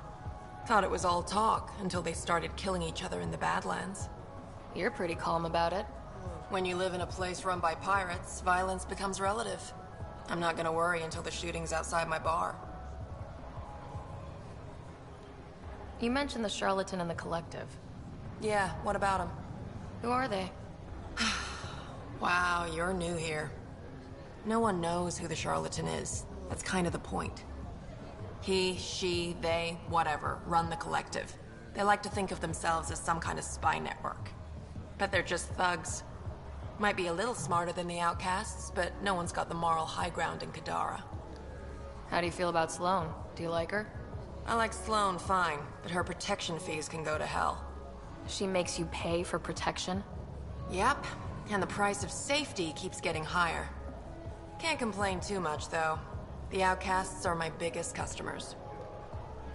Thought it was all talk until they started killing each other in the Badlands. You're pretty calm about it. When you live in a place run by pirates, violence becomes relative. I'm not gonna worry until the shooting's outside my bar. You mentioned the charlatan and the collective. Yeah, what about them? Who are they? Wow, you're new here. No one knows who the charlatan is. That's kind of the point. He, she, they, whatever, run the collective. They like to think of themselves as some kind of spy network. But they're just thugs. Might be a little smarter than the outcasts, but no one's got the moral high ground in Kodara. How do you feel about Sloan? Do you like her? I like Sloan fine, but her protection fees can go to hell. She makes you pay for protection? Yep. And the price of safety keeps getting higher. Can't complain too much, though. The outcasts are my biggest customers.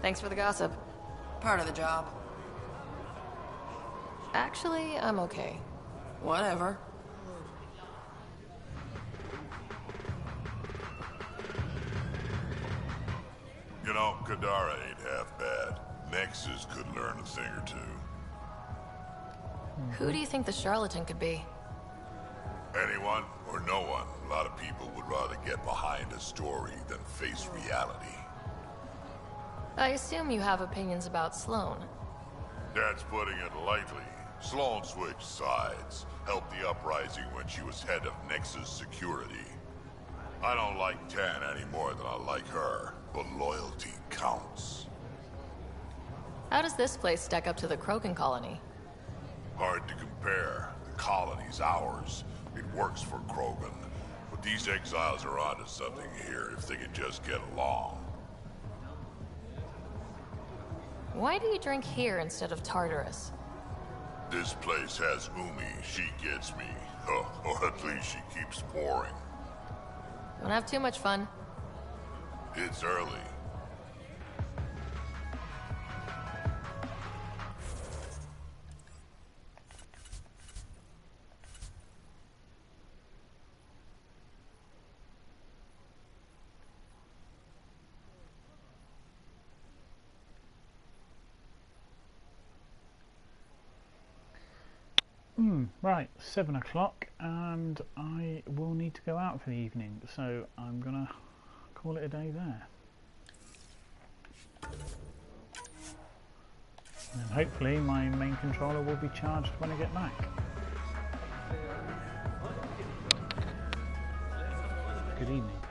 Thanks for the gossip. Part of the job. Actually, I'm okay. Whatever. You know, Kodara ain't half bad. Nexus could learn a thing or two. Who do you think the charlatan could be? Anyone or no one. A lot of people would rather get behind a story than face reality. I assume you have opinions about Sloane. That's putting it lightly. Sloane switched sides, helped the uprising when she was head of Nexus security. I don't like Tan any more than I like her, but loyalty counts. How does this place stack up to the Krogan colony? Hard to compare. The colony's ours. It works for Krogan. But these exiles are onto something here if they can just get along. Why do you drink here instead of Tartarus? This place has Umi. She gets me. Or at least she keeps pouring. Don't have too much fun. It's early. Right, 7 o'clock, and I will need to go out for the evening, so I'm gonna call it a day there. And hopefully my main controller will be charged when I get back. Good evening.